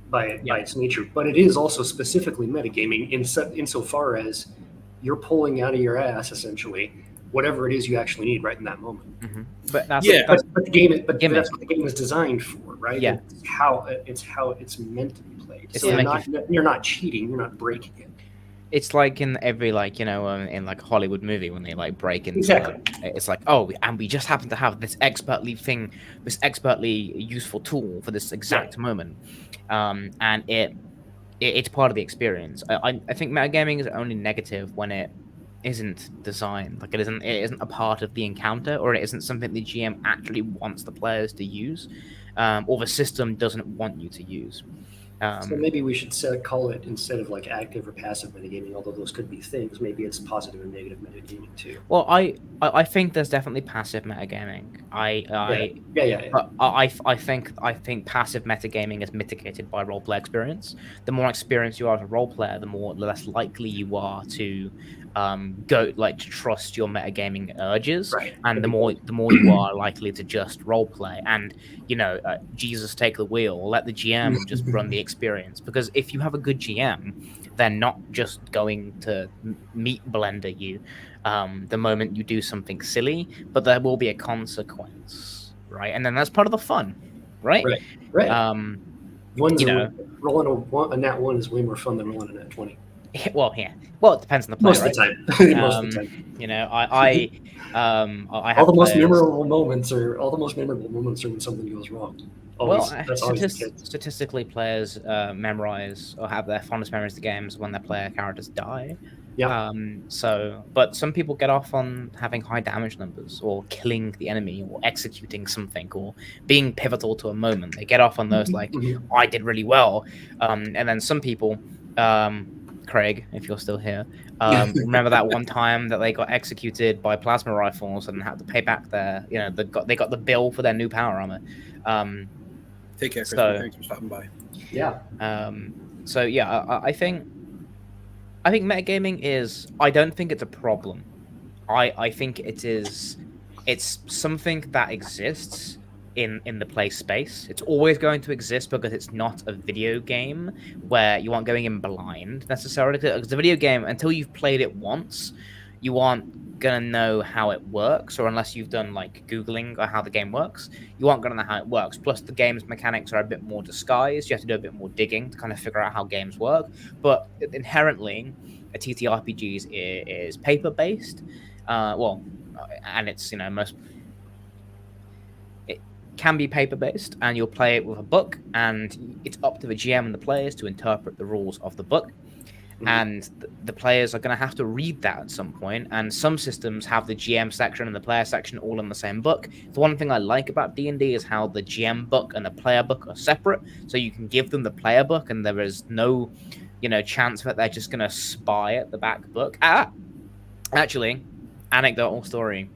by its nature, but it is also specifically metagaming insofar as you're pulling out of your ass essentially whatever it is you actually need right in that moment. Mm-hmm. But that's that's what the game is designed for, right? Yeah, it's how it's meant to be played. It's so you're not cheating, you're not breaking it. It's like in every in like a Hollywood movie when they like break into it's like, oh, and we just happen to have this expertly useful tool for this exact moment, and it's part of the experience. I think metagaming is only negative when it isn't designed, like it isn't a part of the encounter, or it isn't something the GM actually wants the players to use, or the system doesn't want you to use. So maybe we should call it, instead of like active or passive metagaming, although those could be things, maybe it's positive and negative metagaming too. Well, I think there's definitely passive metagaming. But I think passive metagaming is mitigated by roleplay experience. The more experienced you are as a role player, the less likely you are to to trust your metagaming urges, Right. and the more you are likely to just role play and Jesus take the wheel, let the GM just run the experience. Because if you have a good GM, they're not just going to meat blender you the moment you do something silly, but there will be a consequence, right? And then that's part of the fun, right? Right. Rolling a nat 1 is way more fun than rolling a nat 20. Well, yeah. Well, it depends on the player, Most of the right? time. Most of the time. I have all the most players... memorable moments are when something goes wrong. Always, that's always the case. Statistically, players memorize or have their fondest memories of the games when their player characters die. Yeah. But some people get off on having high damage numbers, or killing the enemy, or executing something, or being pivotal to a moment. They get off on those like, I did really well. And then some people, Craig, if you're still here, remember that one time that they got executed by plasma rifles and had to pay back their, they got the bill for their new power armor. Take care, Chris. Thanks for stopping by. Yeah. I think metagaming is... I don't think it's a problem. I think it's something that exists in the play space. It's always going to exist because it's not a video game where you aren't going in blind necessarily. Because the video game, until you've played it once, you aren't gonna know how it works, or unless you've done like Googling or how the game works, you aren't gonna know how it works. Plus the game's mechanics are a bit more disguised. You have to do a bit more digging to kind of figure out how games work. But inherently, a TTRPG is paper based. And it's it can be paper based, and you'll play it with a book, and it's up to the GM and the players to interpret the rules of the book. And the players are going to have to read that at some point. And some systems have the GM section and the player section all in the same book. The one thing I like about D&D is how the GM book and the player book are separate. So you can give them the player book, and there is no, chance that they're just going to spy at the back book. Actually, anecdotal story.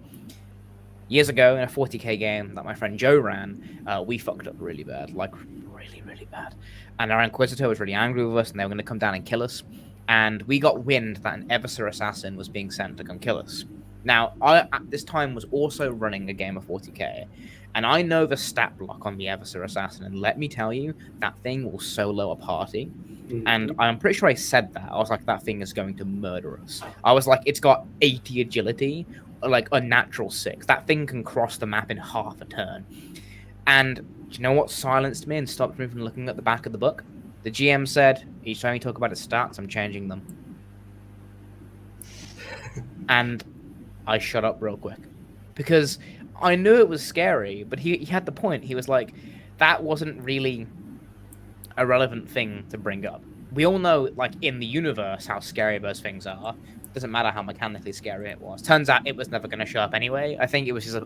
Years ago, in a 40k game that my friend Joe ran, we fucked up really bad, like really, really bad. And our Inquisitor was really angry with us, and they were going to come down and kill us. And we got wind that an Eversor assassin was being sent to come kill us. Now, I at this time was also running a game of 40k, and I know the stat block on the Eversor assassin, and let me tell you, that thing will solo a party. And I'm pretty sure I said that. I was like, that thing is going to murder us. I was like, it's got 80 agility, like a natural 6. That thing can cross the map in half a turn. And do you know what silenced me and stopped me from looking at the back of the book? The GM said, each time you talk about its stats, I'm changing them. And I shut up real quick. Because I knew it was scary, but he had the point. He was like, that wasn't really a relevant thing to bring up. We all know, like, in the universe, how scary those things are. Doesn't matter how mechanically scary it was. Turns out it was never going to show up anyway. I think it was just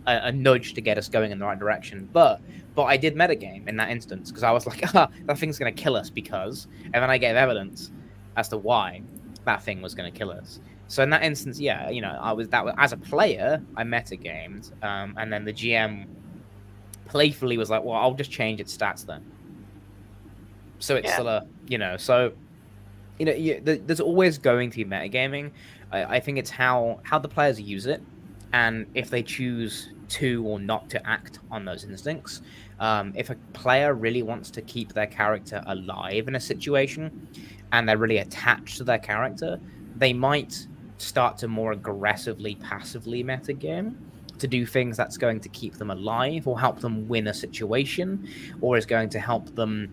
a nudge to get us going in the right direction. But I did metagame in that instance, because I was like, that thing's going to kill us because... And then I gave evidence as to why that thing was going to kill us. So in that instance, yeah, as a player, I metagamed, and then the GM playfully was like, well, I'll just change its stats then. So it's still a, there's always going to be metagaming. I think it's how the players use it, and if they choose to or not to act on those instincts. If a player really wants to keep their character alive in a situation, and they're really attached to their character, they might start to more aggressively, passively metagame to do things that's going to keep them alive or help them win a situation, or is going to help them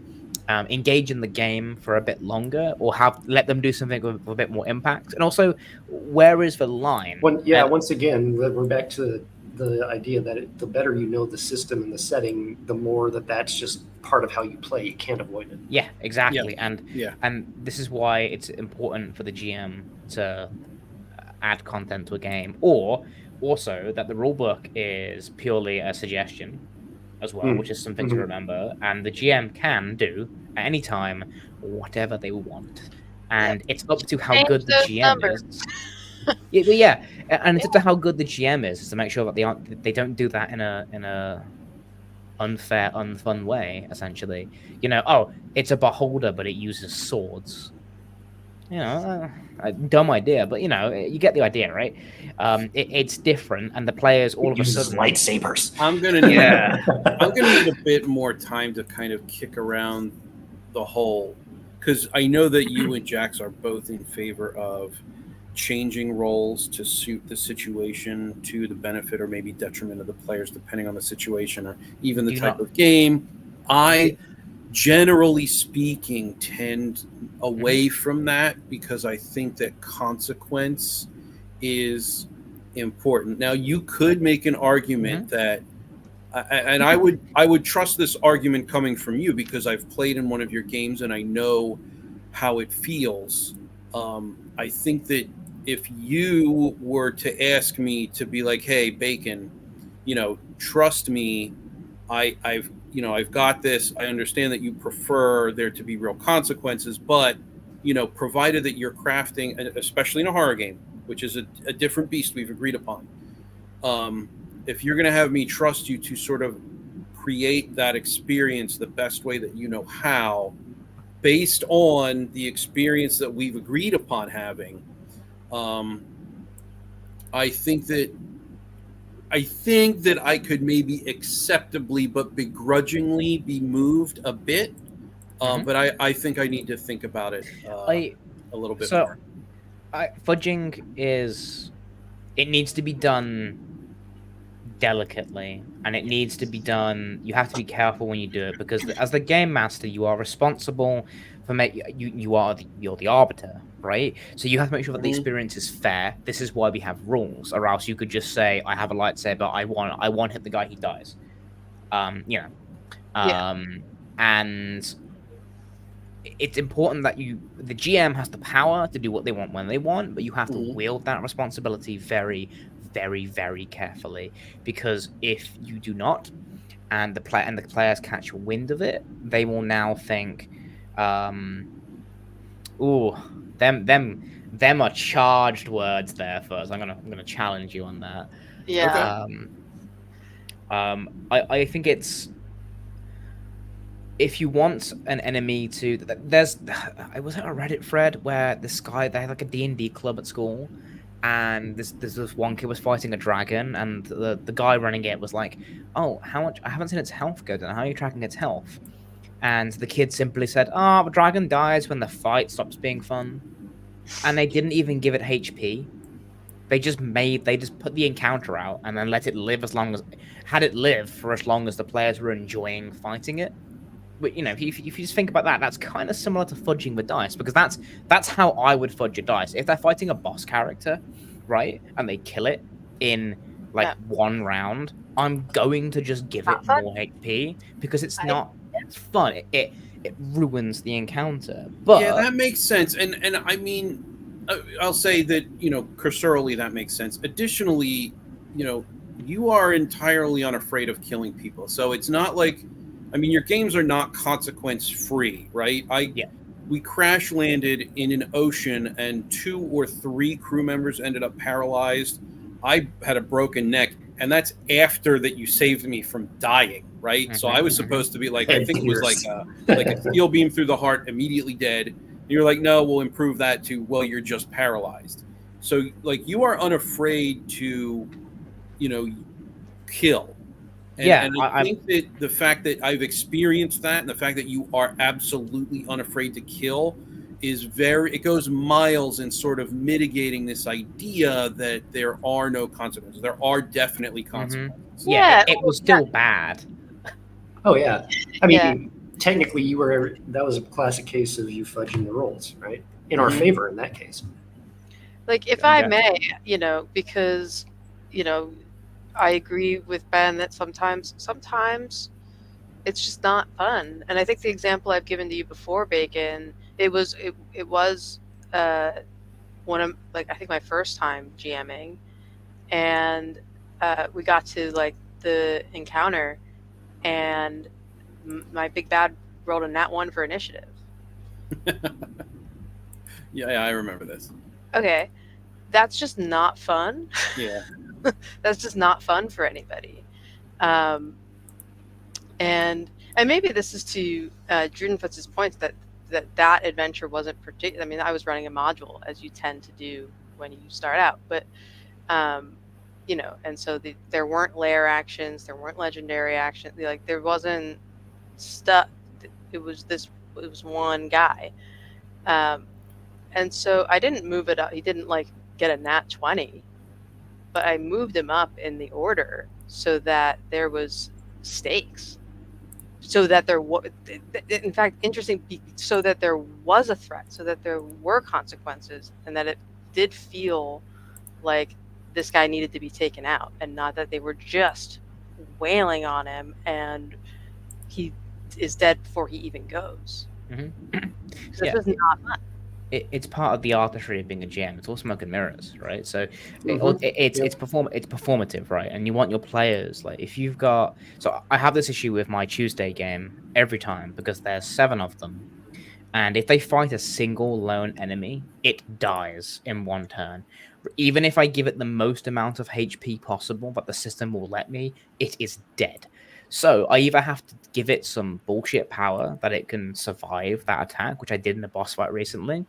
engage in the game for a bit longer, or let them do something with a bit more impact. And also, where is the line? Once again, we're back to the idea that the better you know the system and the setting, the more that's just part of how you play. You can't avoid it. Yeah, exactly. Yeah. And this is why it's important for the GM to add content to a game, or also that the rulebook is purely a suggestion as well, which is something to remember, and the GM can do at any time whatever they want, and it's up to how good the GM is. And it's up to how good the GM is to make sure that they don't do that in a unfair, unfun way. Essentially, it's a beholder, but it uses swords. a dumb idea, but you get the idea, right? It's different, and the players all of a Uses sudden lightsabers. I'm gonna need Yeah. I'm gonna need a bit more time to kind of kick around the whole, because I know that you and Jax are both in favor of changing roles to suit the situation to the benefit or maybe detriment of the players, depending on the situation or even the Do type not- of game. I, generally speaking, tend away from that because I think that consequence is important. Now, you could make an argument that, and I would trust this argument coming from you because I've played in one of your games and I know how it feels. I think that if you were to ask me to be like, "Hey, Bacon, trust me, I've got this. I understand that you prefer there to be real consequences, but provided that you're crafting, especially in a horror game, which is a different beast we've agreed upon. If you're going to have me trust you to sort of create that experience the best way that you know how, based on the experience that we've agreed upon having, I think that I could maybe acceptably but begrudgingly be moved a bit. But I think I need to think about it a little bit more. Fudging it needs to be done delicately, and it needs to be done. You have to be careful when you do it because as the game master, you are responsible for you're the arbiter, right? So you have to make sure that the experience is fair. This is why we have rules, or else you could just say, "I have a lightsaber. I want hit the guy. He dies." And it's important that the GM has the power to do what they want when they want, but you have to wield that responsibility very, very, very carefully, because if you do not, and the players catch wind of it, they will now think, them are charged words there first. I'm gonna challenge you on that. Yeah. I think it's, if you want an enemy to, I was at a Reddit thread where this guy, they had like a D&D club at school, and this one kid was fighting a dragon, and the guy running it was like, "Oh, how much? I haven't seen its health go down. How are you tracking its health?" And the kid simply said, "Oh, the dragon dies when the fight stops being fun," and they didn't even give it HP. They just put the encounter out and then let it live had it live for as long as the players were enjoying fighting it. But if you just think about that, that's kind of similar to fudging with dice, because that's how I would fudge a dice. If they're fighting a boss character, right, and they kill it in one round, I'm going to just give it more HP because it's not fun. It ruins the encounter. But yeah, that makes sense. And I mean, I'll say that cursorily that makes sense. Additionally, you are entirely unafraid of killing people, so it's not like, I mean, your games are not consequence free, right? We crash landed in an ocean and 2 or 3 crew members ended up paralyzed. I had a broken neck, and that's after that you saved me from dying, right? So I was supposed to be like, I think it was like a steel beam through the heart, immediately dead. And you're like, no, we'll improve that to, well, you're just paralyzed. So you are unafraid to, kill. And I think that the fact that I've experienced that, and the fact that you are absolutely unafraid to kill, it goes miles in sort of mitigating this idea that there are no consequences. There are definitely consequences. Yeah, it was still bad. Oh yeah, I mean, technically that was a classic case of you fudging the rules, right? In our favor in that case. Like, if I may, because I agree with Ben that sometimes it's just not fun. And I think the example I've given to you before, Bacon, it was one of, I think, my first time GMing, and we got to the encounter, and my big bad rolled a nat 1 for initiative. Yeah, I remember this. Okay, that's just not fun. Yeah. That's just not fun for anybody. And maybe this is to Drudenfutz's point that that adventure wasn't particular. I mean, I was running a module, as you tend to do when you start out, but and so there weren't lair actions, there weren't legendary actions, like there wasn't stuff. It was one guy, and so I didn't move it up. He didn't like get a nat 20, but I moved him up in the order so that there was stakes, so that there was, in fact, interesting, so that there was a threat, so that there were consequences, and that it did feel like this guy needed to be taken out, and not that they were just wailing on him and he is dead before he even goes. Mm-hmm. This is not fun. It's part of the artistry of being a GM. It's all smoke and mirrors, right? So it's performative, right? And you want your players, like, if you've got, so I have this issue with my Tuesday game every time because there's 7 of them, and if they fight a single lone enemy, it dies in one turn. Even if I give it the most amount of HP possible that the system will let me, it is dead. So I either have to give it some bullshit power that it can survive that attack, which I did in a boss fight recently,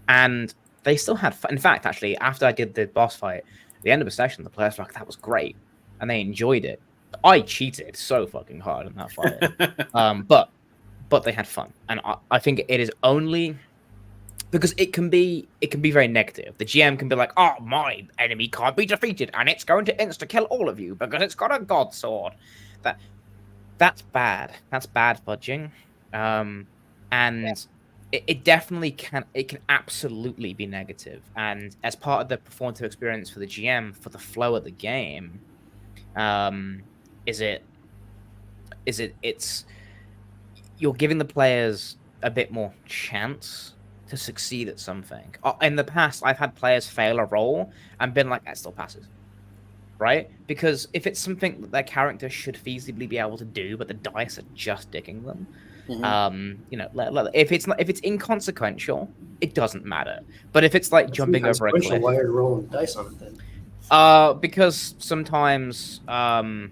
and they still had fun. In fact, actually, after I did the boss fight, at the end of the session, the players were like, that was great, and they enjoyed it. I cheated so fucking hard in that fight. But they had fun, and I think it is only because it can be very negative. The GM can be like, oh, my enemy can't be defeated, and it's going to insta-kill all of you because it's got a god sword. That's bad. That's bad fudging. And it definitely can absolutely be negative. And as part of the performative experience for the GM, for the flow of the game, it's you're giving the players a bit more chance to succeed at something. In the past, I've had players fail a roll and been like, that still passes. Right? Because if it's something that their character should feasibly be able to do, but the dice are just dicking them, if it's inconsequential, it doesn't matter. But if it's like jumping over a cliff, why are you rolling the dice on it then? Because sometimes, in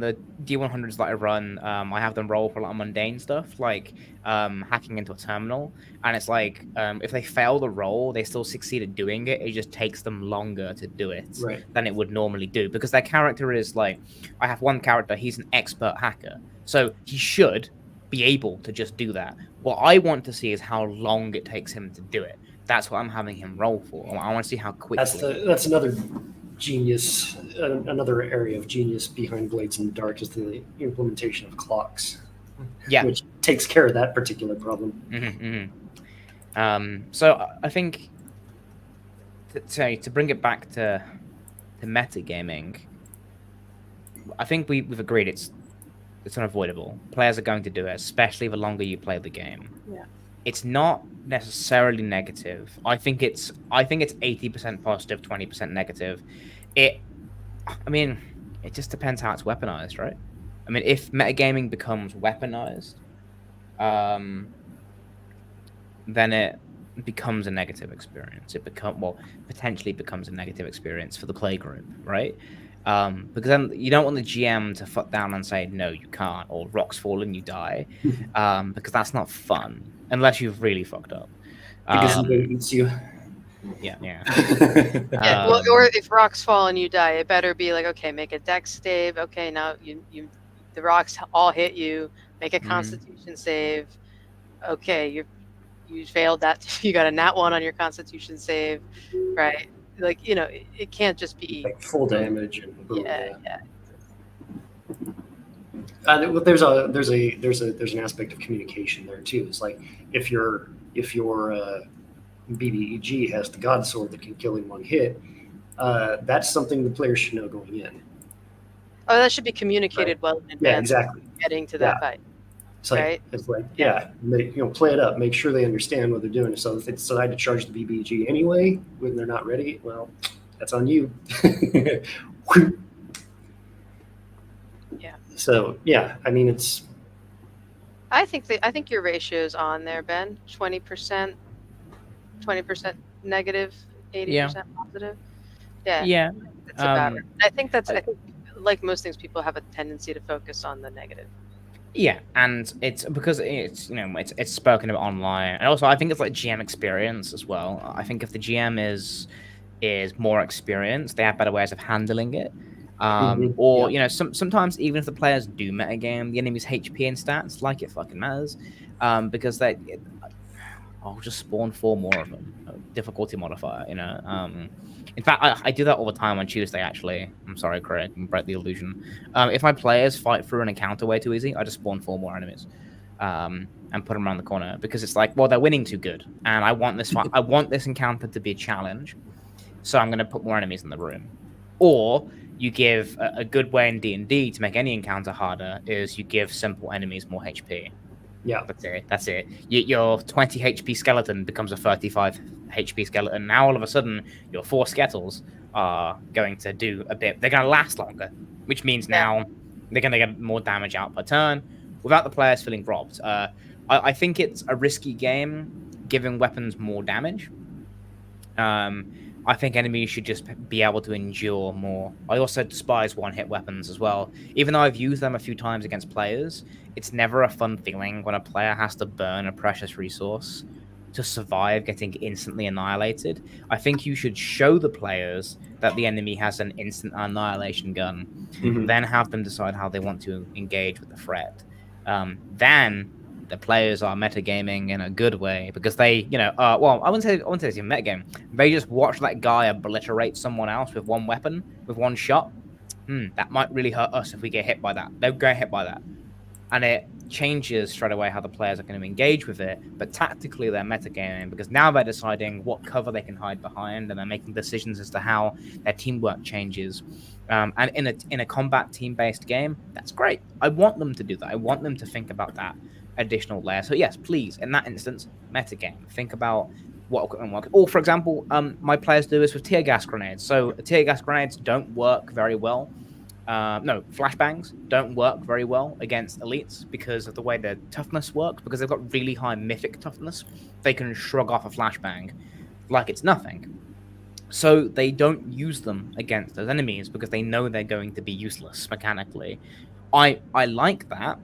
the D100s that I run, I have them roll for a lot of mundane stuff, like hacking into a terminal, and it's like if they fail the roll, they still succeed at doing it. It just takes them longer to do it than it would normally do, because their character is like, I have one character, he's an expert hacker, so he should be able to just do that. What I want to see is how long it takes him to do it. That's what I'm having him roll for. I want to see how quickly. That's another genius, another area of genius behind Blades in the Dark is the implementation of clocks, which takes care of that particular problem. So I think to bring it back to metagaming, I think we've agreed it's unavoidable. Players are going to do it, especially the longer you play the game. Yeah. It's not necessarily negative. I think it's 80% positive, 20% negative. It just depends how it's weaponized, right? I mean, if metagaming becomes weaponized, then it becomes a negative experience. It potentially becomes a negative experience for the play group, right? Because then you don't want the GM to foot down and say, no, you can't, or rocks fall and you die, because that's not fun, unless you've really fucked up. Because it eats you. Yeah. Well, or if rocks fall and you die, it better be like, okay, make a dex save. Okay, now the rocks all hit you. Make a Constitution save. Okay, you failed that. You got a nat 1 on your Constitution save, right? Like, it can't just be like full damage and boom. Yeah. There's an aspect of communication there too. It's like if your BBEG has the God Sword that can kill in one hit, that's something the player should know going in. Oh, that should be communicated well in advance. Yeah, exactly. Getting to that fight. It's like, play it up. Make sure they understand what they're doing. So if they decide to charge the BBG anyway when they're not ready, well, that's on you. Yeah. So I mean, it's. I think your ratio is on there, Ben. 20% negative, 80% positive. Yeah. It's about right. I think like most things, people have a tendency to focus on the negative. Yeah, and it's because it's it's spoken about online, and also I think it's like GM experience as well. I think if the GM is more experienced, they have better ways of handling it. Or Yeah. sometimes even if the players do metagame the enemy's HP and stats, like it fucking matters, because I'll just spawn 4 more of them. Difficulty modifier, In fact, I do that all the time on Tuesday, actually. I'm sorry, Craig, and break the illusion. If my players fight through an encounter way too easy, I just spawn 4 more enemies. And put them around the corner because it's like, well, they're winning too good, and I want this fight. I want this encounter to be a challenge, so I'm going to put more enemies in the room. Or you give a good way in D&D to make any encounter harder is you give simple enemies more HP. Yeah. That's it. Your 20 HP skeleton becomes a 35 HP skeleton. Now all of a sudden, your 4 skettles are going to do a bit. They're going to last longer, which means now they're going to get more damage out per turn without the players feeling robbed. I think it's a risky game giving weapons more damage. I think enemies should just be able to endure more. I also despise one-hit weapons as well. Even though I've used them a few times against players, it's never a fun feeling when a player has to burn a precious resource to survive getting instantly annihilated. I think you should show the players that the enemy has an instant annihilation gun, then have them decide how they want to engage with the threat. Then the players are metagaming in a good way because they, well, I wouldn't say it's a metagame. They just watch that guy obliterate someone else with one weapon, with one shot. That might really hurt us if we get hit by that. They'll get hit by that. And it changes straight away how the players are going to engage with it. But tactically, they're metagaming because now they're deciding what cover they can hide behind, and they're making decisions as to how their teamwork changes. And in a combat team-based game, that's great. I want them to do that. I want them to think about that additional layer. So yes, please, in that instance, metagame. Think about what equipment works. Or for example, my players do this with tear gas grenades. So tear gas grenades don't work very well. No, flashbangs don't work very well against elites because of the way their toughness works, because they've got really high mythic toughness. They can shrug off a flashbang like it's nothing. So they don't use them against those enemies because they know they're going to be useless mechanically. I like that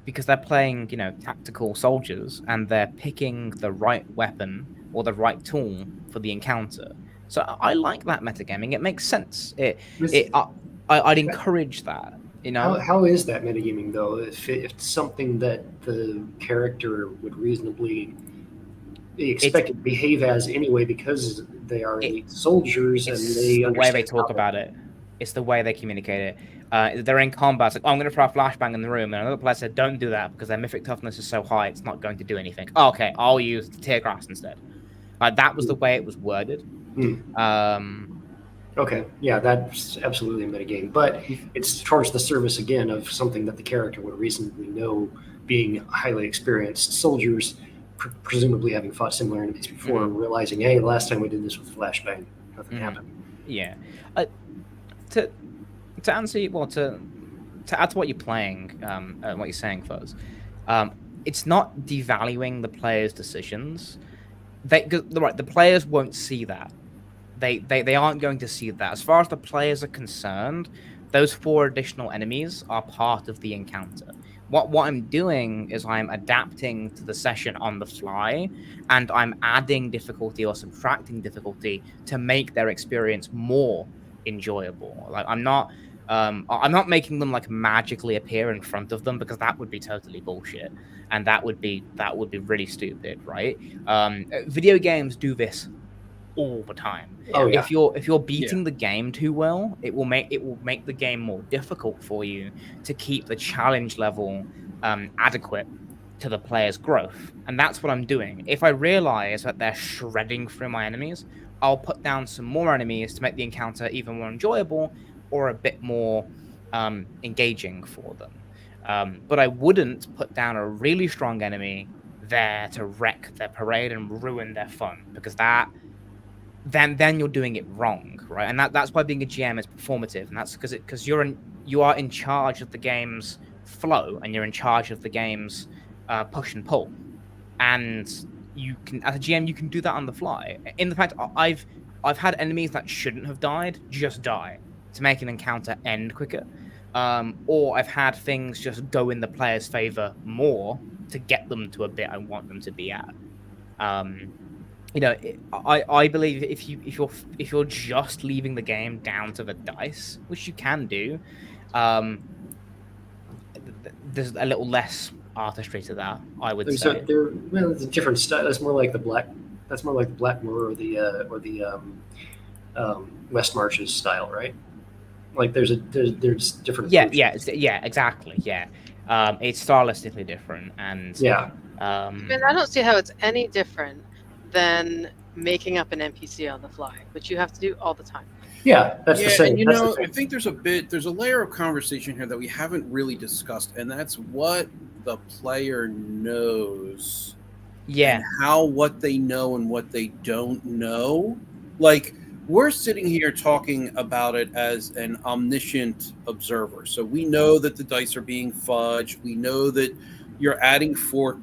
because they're playing, tactical soldiers and they're picking the right weapon or the right tool for the encounter. So I like that metagaming. It makes sense. I'd encourage that. How is that metagaming though? If it's something that the character would reasonably be expected to behave as anyway, because they are elite soldiers and they the way they talk about it. It's the way they communicate it. They're in combat. It's like, I'm going to throw a flashbang in the room, and another player said, "Don't do that because their mythic toughness is so high, it's not going to do anything." Oh, okay, I'll use the tear grass instead. That was the way it was worded. Okay, yeah, that's absolutely a metagame, but it's towards the service again of something that the character would reasonably know, being highly experienced soldiers, presumably having fought similar enemies before, realizing, hey, last time we did this with flashbang, nothing happened. Yeah. To answer, well, to add to what you're playing, what you're saying, Fuzz, it's not devaluing the players' decisions. The players won't see that. They aren't going to see that. As far as the players are concerned, those 4 additional enemies are part of the encounter. What I'm doing is I'm adapting to the session on the fly, and I'm adding difficulty or subtracting difficulty to make their experience more enjoyable. Like I'm not making them like magically appear in front of them, because that would be totally bullshit, and that would be really stupid, right? Video games do this all the time. Oh, yeah. If you're beating the game too well, it will make the game more difficult for you to keep the challenge level adequate to the player's growth. And that's what I'm doing. If I realize that they're shredding through my enemies, I'll put down some more enemies to make the encounter even more enjoyable or a bit more engaging for them. But I wouldn't put down a really strong enemy there to wreck their parade and ruin their fun, because then you're doing it wrong, right? And that's why being a GM is performative, and that's because you are in charge of the game's flow, and you're in charge of the game's push and pull, and you can, as a GM, you can do that on the fly. In the fact, I've had enemies that shouldn't have died just die to make an encounter end quicker. or I've had things just go in the player's favor more to get them to a bit I want them to be at. I believe if you're just leaving the game down to the dice, which you can do, there's a little less artistry to that, I would say. It's a different style. That's more like the Black Mirror or the West Marches style, right? Like there's different. Yeah, exactly. Yeah, it's stylistically different, and I mean, I don't see how it's any different than making up an NPC on the fly, which you have to do all the time. Yeah, that's the same. And I think there's a layer of conversation here that we haven't really discussed, and that's what the player knows. Yeah. And what they know and what they don't know. Like, we're sitting here talking about it as an omniscient observer. So we know that the dice are being fudged. We know that you're adding four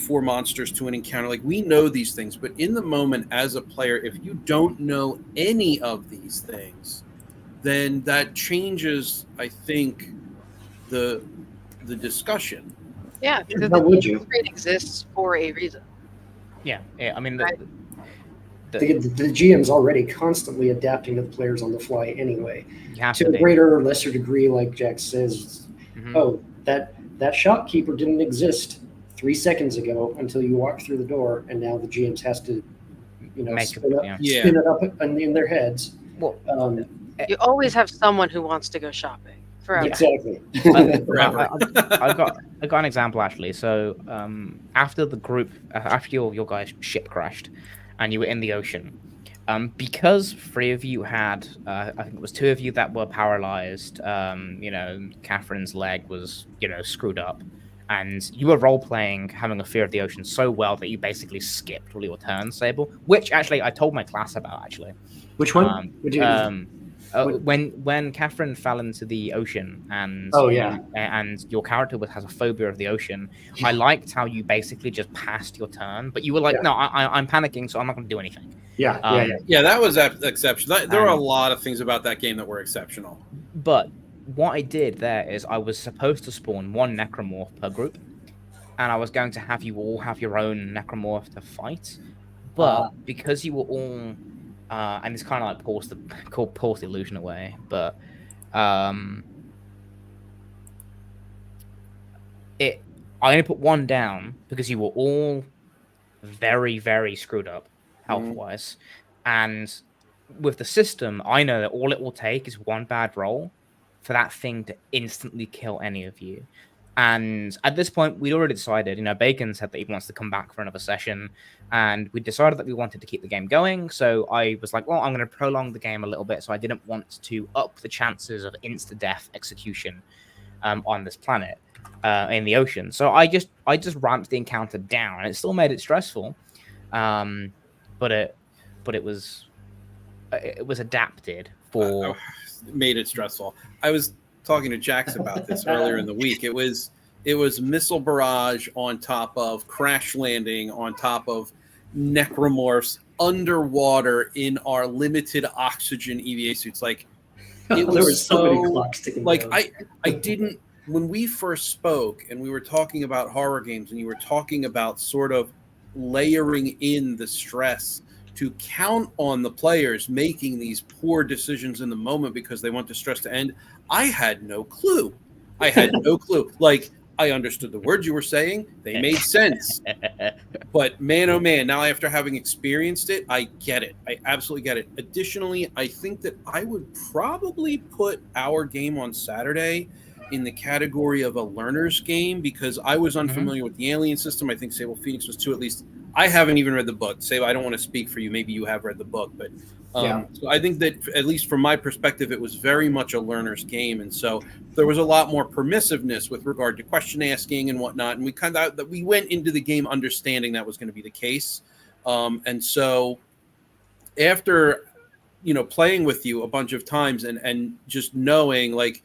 monsters to an encounter. Like, we know these things, but in the moment as a player, if you don't know any of these things, then that changes, I think, the discussion. Yeah, because the screen exists for a reason. Yeah, I mean, the GM's already constantly adapting to the players on the fly anyway. To a greater or lesser degree, like Jack says, that shopkeeper didn't exist 3 seconds ago until you walked through the door, and now the GMs has to, spin it up in their heads. Well, you always have someone who wants to go shopping. Forever. Exactly. I got an example actually. So after the group, after your guys' ship crashed, and you were in the ocean, because 3 of you had, I think it was 2 of you that were paralyzed. Catherine's leg was screwed up, and you were role playing having a fear of the ocean so well that you basically skipped all your turns, Sable. Which actually I told my class about actually. Which one? When Catherine fell into the ocean and and your character has a phobia of the ocean, I liked how you basically just passed your turn, but you were like, no, I'm panicking, so I'm not going to do anything. Yeah, that was exceptional. There are a lot of things about that game that were exceptional. But what I did there is I was supposed to spawn 1 necromorph per group, and I was going to have you all have your own necromorph to fight, but because you were all and it's kind of like pulls the illusion away, but I only put 1 down because you were all very, very screwed up health-wise, and with the system, I know that all it will take is 1 bad roll for that thing to instantly kill any of you. And at this point, we'd already decided, Bacon said that he wants to come back for another session, and we decided that we wanted to keep the game going. So I was like, well, I'm going to prolong the game a little bit, so I didn't want to up the chances of insta-death execution on this planet in the ocean. So I just ramped the encounter down, and it still made it stressful, but it was adapted for. Made it stressful. I was talking to Jax about this earlier in the week. It was missile barrage on top of crash landing on top of necromorphs underwater in our limited oxygen EVA suits. Like, it was, there was so many clocks ticking like down. I didn't, when we first spoke and we were talking about horror games and you were talking about sort of layering in the stress to count on the players making these poor decisions in the moment because they want the stress to end, I had no clue. Like, I understood the words you were saying. They made sense. But man, oh man, now after having experienced it, I get it. I absolutely get it. Additionally, I think that I would probably put our game on Saturday in the category of a learner's game because I was unfamiliar with the alien system. I think Sable Phoenix was too, at least. I haven't even read the book. Sable, I don't want to speak for you. Maybe you have read the book, but so I think that at least from my perspective, it was very much a learner's game. And so there was a lot more permissiveness with regard to question asking and whatnot. And we went into the game understanding that was going to be the case. And so after, playing with you a bunch of times and just knowing, like,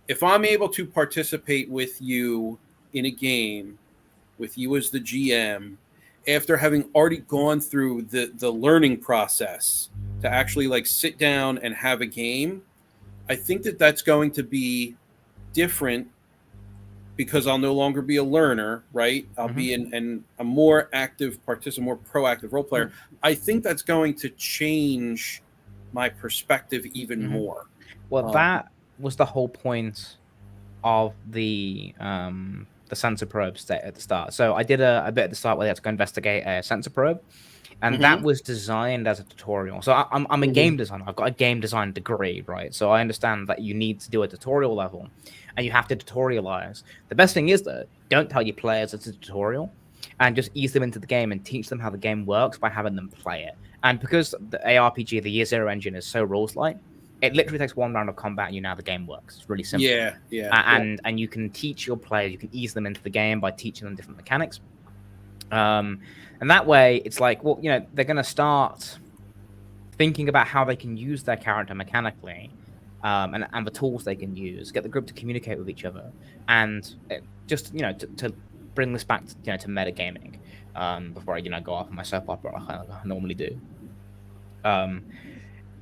if I'm able to participate with you in a game, with you as the GM, after having already gone through the learning process to actually like sit down and have a game, I think that that's going to be different because I'll no longer be a learner, right? I'll be a more active participant, more proactive role player. I think that's going to change my perspective even more. Well, that was the whole point of the sensor probe at the start. So I did a bit at the start where they had to go investigate a sensor probe, and that was designed as a tutorial. So I'm a game designer. I've got a game design degree, right? So I understand that you need to do a tutorial level, and you have to tutorialize. The best thing is that don't tell your players it's a tutorial, and just ease them into the game and teach them how the game works by having them play it. And because the ARPG, the Year Zero engine, is so rules-light, it literally takes one round of combat and you know how the game works. It's really simple. And you can teach your players, you can ease them into the game by teaching them different mechanics. And that way, it's like, well, they're going to start thinking about how they can use their character mechanically, and the tools they can use, get the group to communicate with each other, and just, to bring this back to metagaming, before I, go off on my soap opera like I normally do.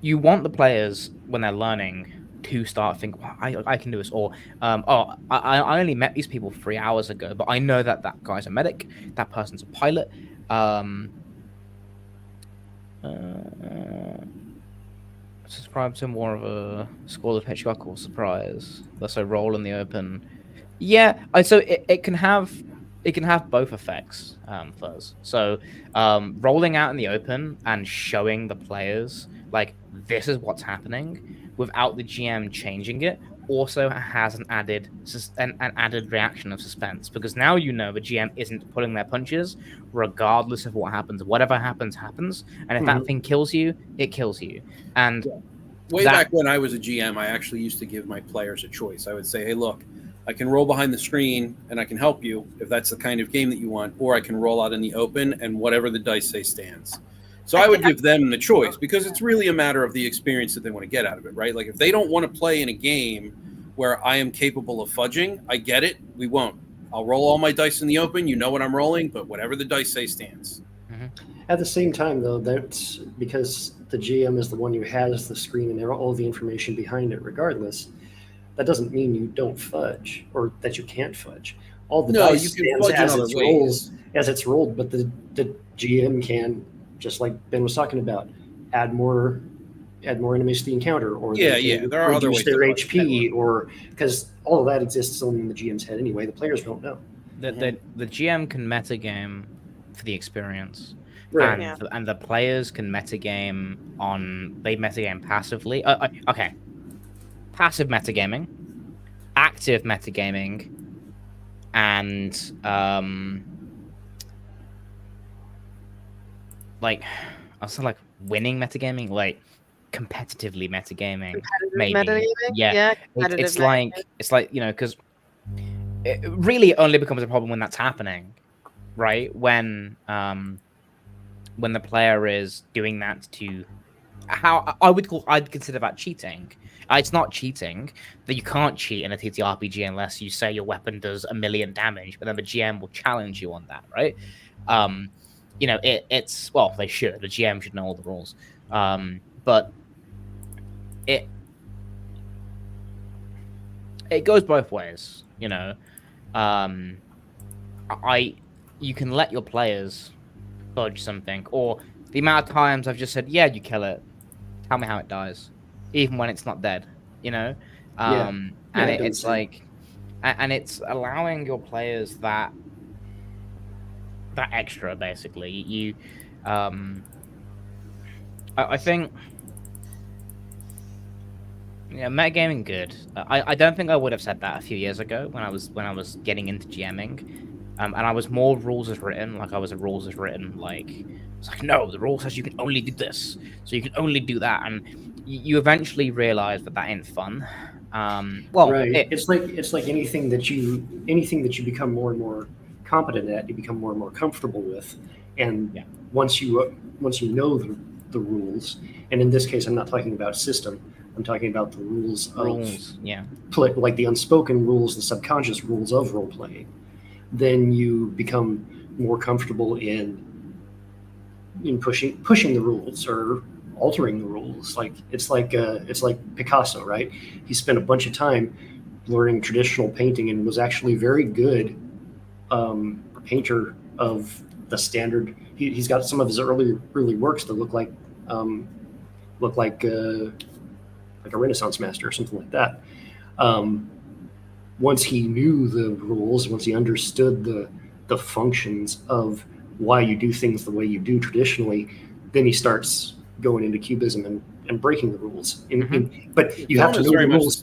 You want the players, when they're learning, to start thinking, well, I can do this, or I only met these people 3 hours ago, but I know that guy's a medic, that person's a pilot. Subscribe to more of a School of Hitchcock or Surprise. Let's say roll in the open. Yeah, so it can have both effects, Fuzz. So rolling out in the open and showing the players like this is what's happening without the GM changing it also has an added reaction of suspense, because now the GM isn't pulling their punches regardless of what happens. Whatever happens, and if that thing kills you, it kills you. And back when I was a GM, I actually used to give my players a choice. I would say, hey, look, I can roll behind the screen and I can help you if that's the kind of game that you want, or I can roll out in the open and whatever the dice say stands. So I would give them the choice, because it's really a matter of the experience that they want to get out of it, right? Like if they don't want to play in a game where I am capable of fudging, I get it. We won't. I'll roll all my dice in the open. You know what I'm rolling, but whatever the dice say stands. At the same time, though, that's because the GM is the one who has the screen and all the information behind it regardless. That doesn't mean you don't fudge or that you can't fudge. All the dice stands as it's rolled, but the GM can, just like Ben was talking about, add more enemies to the encounter, or there are other ways their HP, or because all of that exists only in the GM's head anyway. The players don't know. The GM can metagame for the experience, right? And the players can metagame passively. Okay, passive metagaming, active metagaming, and winning metagaming, like competitively metagaming, maybe. Metagaming? It's like because it really only becomes a problem when that's happening, right? When the player is doing that to I'd consider that cheating. It's not cheating. That you can't cheat in a TTRPG unless you say your weapon does 1 million damage, but then the GM will challenge you on that, right? It's they should. The GM should know all the rules. But it goes both ways, you can let your players fudge something, or the amount of times I've just said, yeah, you kill it, tell me how it dies, even when it's not dead, and it's like, and it's allowing your players that extra, basically. I think metagaming good. I don't think I would have said that a few years ago when I was getting into GMing, and I was more rules as written. Like I was a rules as written. It's like, no, the rule says you can only do this, so you can only do that, and you eventually realize that ain't fun. Right. It's like anything that you become more and more competent at, you become more and more comfortable with, and once you know the rules, and in this case, I'm not talking about system. I'm talking about the rules, like the unspoken rules, the subconscious rules of role playing. Then you become more comfortable in pushing the rules, or altering the rules. Like it's like Picasso, right? He spent a bunch of time learning traditional painting and was actually very good painter of the standard. He's got some of his early works that look like a Renaissance master or something like that. Once he knew the rules, once he understood the functions of why you do things the way you do traditionally, then he starts going into cubism and breaking the rules. But you have to know the rules.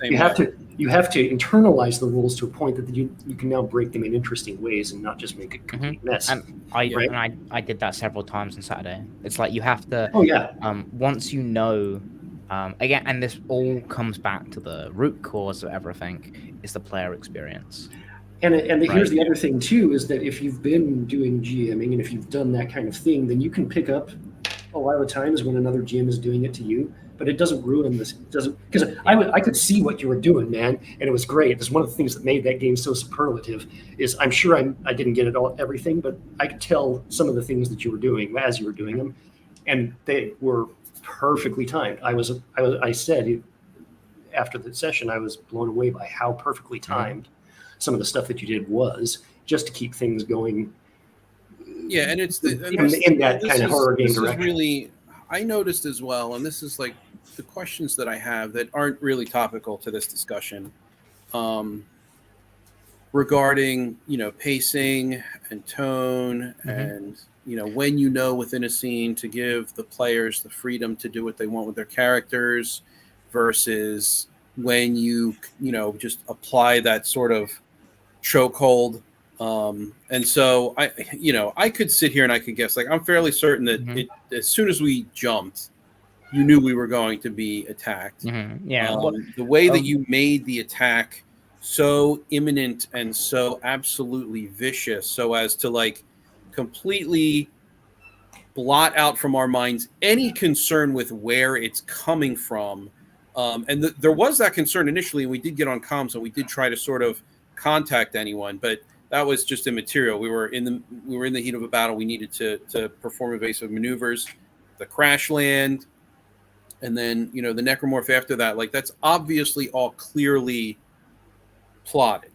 You have to internalize the rules to a point that you can now break them in interesting ways and not just make a complete mess. And I did that several times on Saturday. It's like you have to. Oh yeah. Once you know. Again, and this all comes back to the root cause of everything is the player experience. And here's the other thing too, is that if you've been doing GMing and if you've done that kind of thing, then you can pick up a lot of the times when another GM is doing it to you, but it doesn't ruin this. It doesn't, because I could see what you were doing, man, and it was great. It was one of the things that made that game so superlative. Is I'm sure I didn't get everything, but I could tell some of the things that you were doing as you were doing them, and they were perfectly timed. I said after the session, I was blown away by how perfectly timed some of the stuff that you did was, just to keep things going. Yeah, and it's in that kind of horror game direction. Really, I noticed as well, and this is like the questions that I have that aren't really topical to this discussion, regarding pacing and tone and when within a scene to give the players the freedom to do what they want with their characters versus when you just apply that sort of chokehold. And so I could sit here and I could guess, like, I'm fairly certain that as soon as we jumped, you knew we were going to be attacked. Yeah. The way that you made the attack so imminent and so absolutely vicious, so as to like completely blot out from our minds any concern with where it's coming from. And there was that concern initially, and we did get on comms and we did try to sort of contact anyone, but that was just immaterial. We were in the heat of a battle. We needed to perform evasive maneuvers, the crash land, and then the necromorph after that. Like, that's obviously all clearly plotted.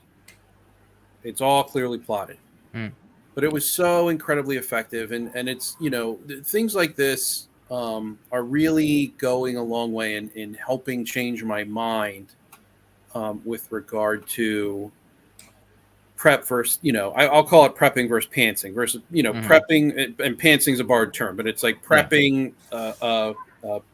It's all clearly plotted. But it was so incredibly effective, and it's things like this are really going a long way in helping change my mind with regard to prep versus I'll call it prepping versus pantsing versus prepping, and pantsing is a borrowed term, but it's like prepping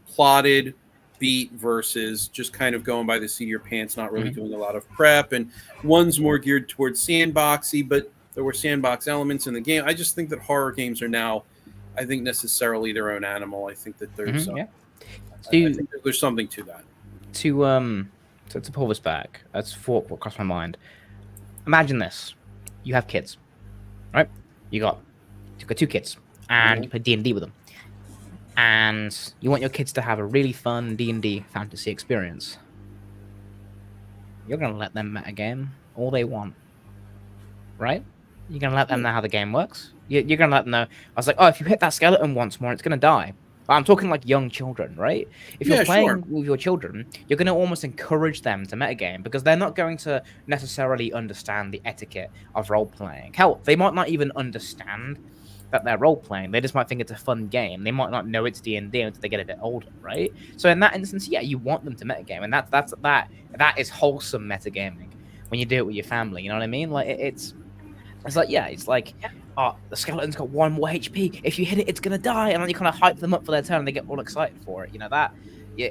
plotted beat versus just kind of going by the seat of your pants, not really doing a lot of prep. And one's more geared towards sandboxy, but there were sandbox elements in the game. I just think that horror games are now, I think, necessarily their own animal. I think that there's I think that there's something to that. To pull this back, that's what crossed my mind. Imagine this: you have kids, right? You got 2 kids, and you play D&D with them, and you want your kids to have a really fun D&D fantasy experience. You're gonna let them metagame all they want, right? You're going to let them know how the game works. You're going to let them know. I was like, oh, if you hit that skeleton once more, it's going to die. But I'm talking like young children, right? If you're playing with your children, you're going to almost encourage them to metagame because they're not going to necessarily understand the etiquette of role-playing. Hell, they might not even understand that they're role-playing. They just might think it's a fun game. They might not know it's D&D until they get a bit older, right? So in that instance, yeah, you want them to metagame. And that is wholesome metagaming when you do it with your family. You know what I mean? Like, it's like, oh, the skeleton's got 1 more HP. If you hit it, it's gonna die, and then you kind of hype them up for their turn, and they get all excited for it. That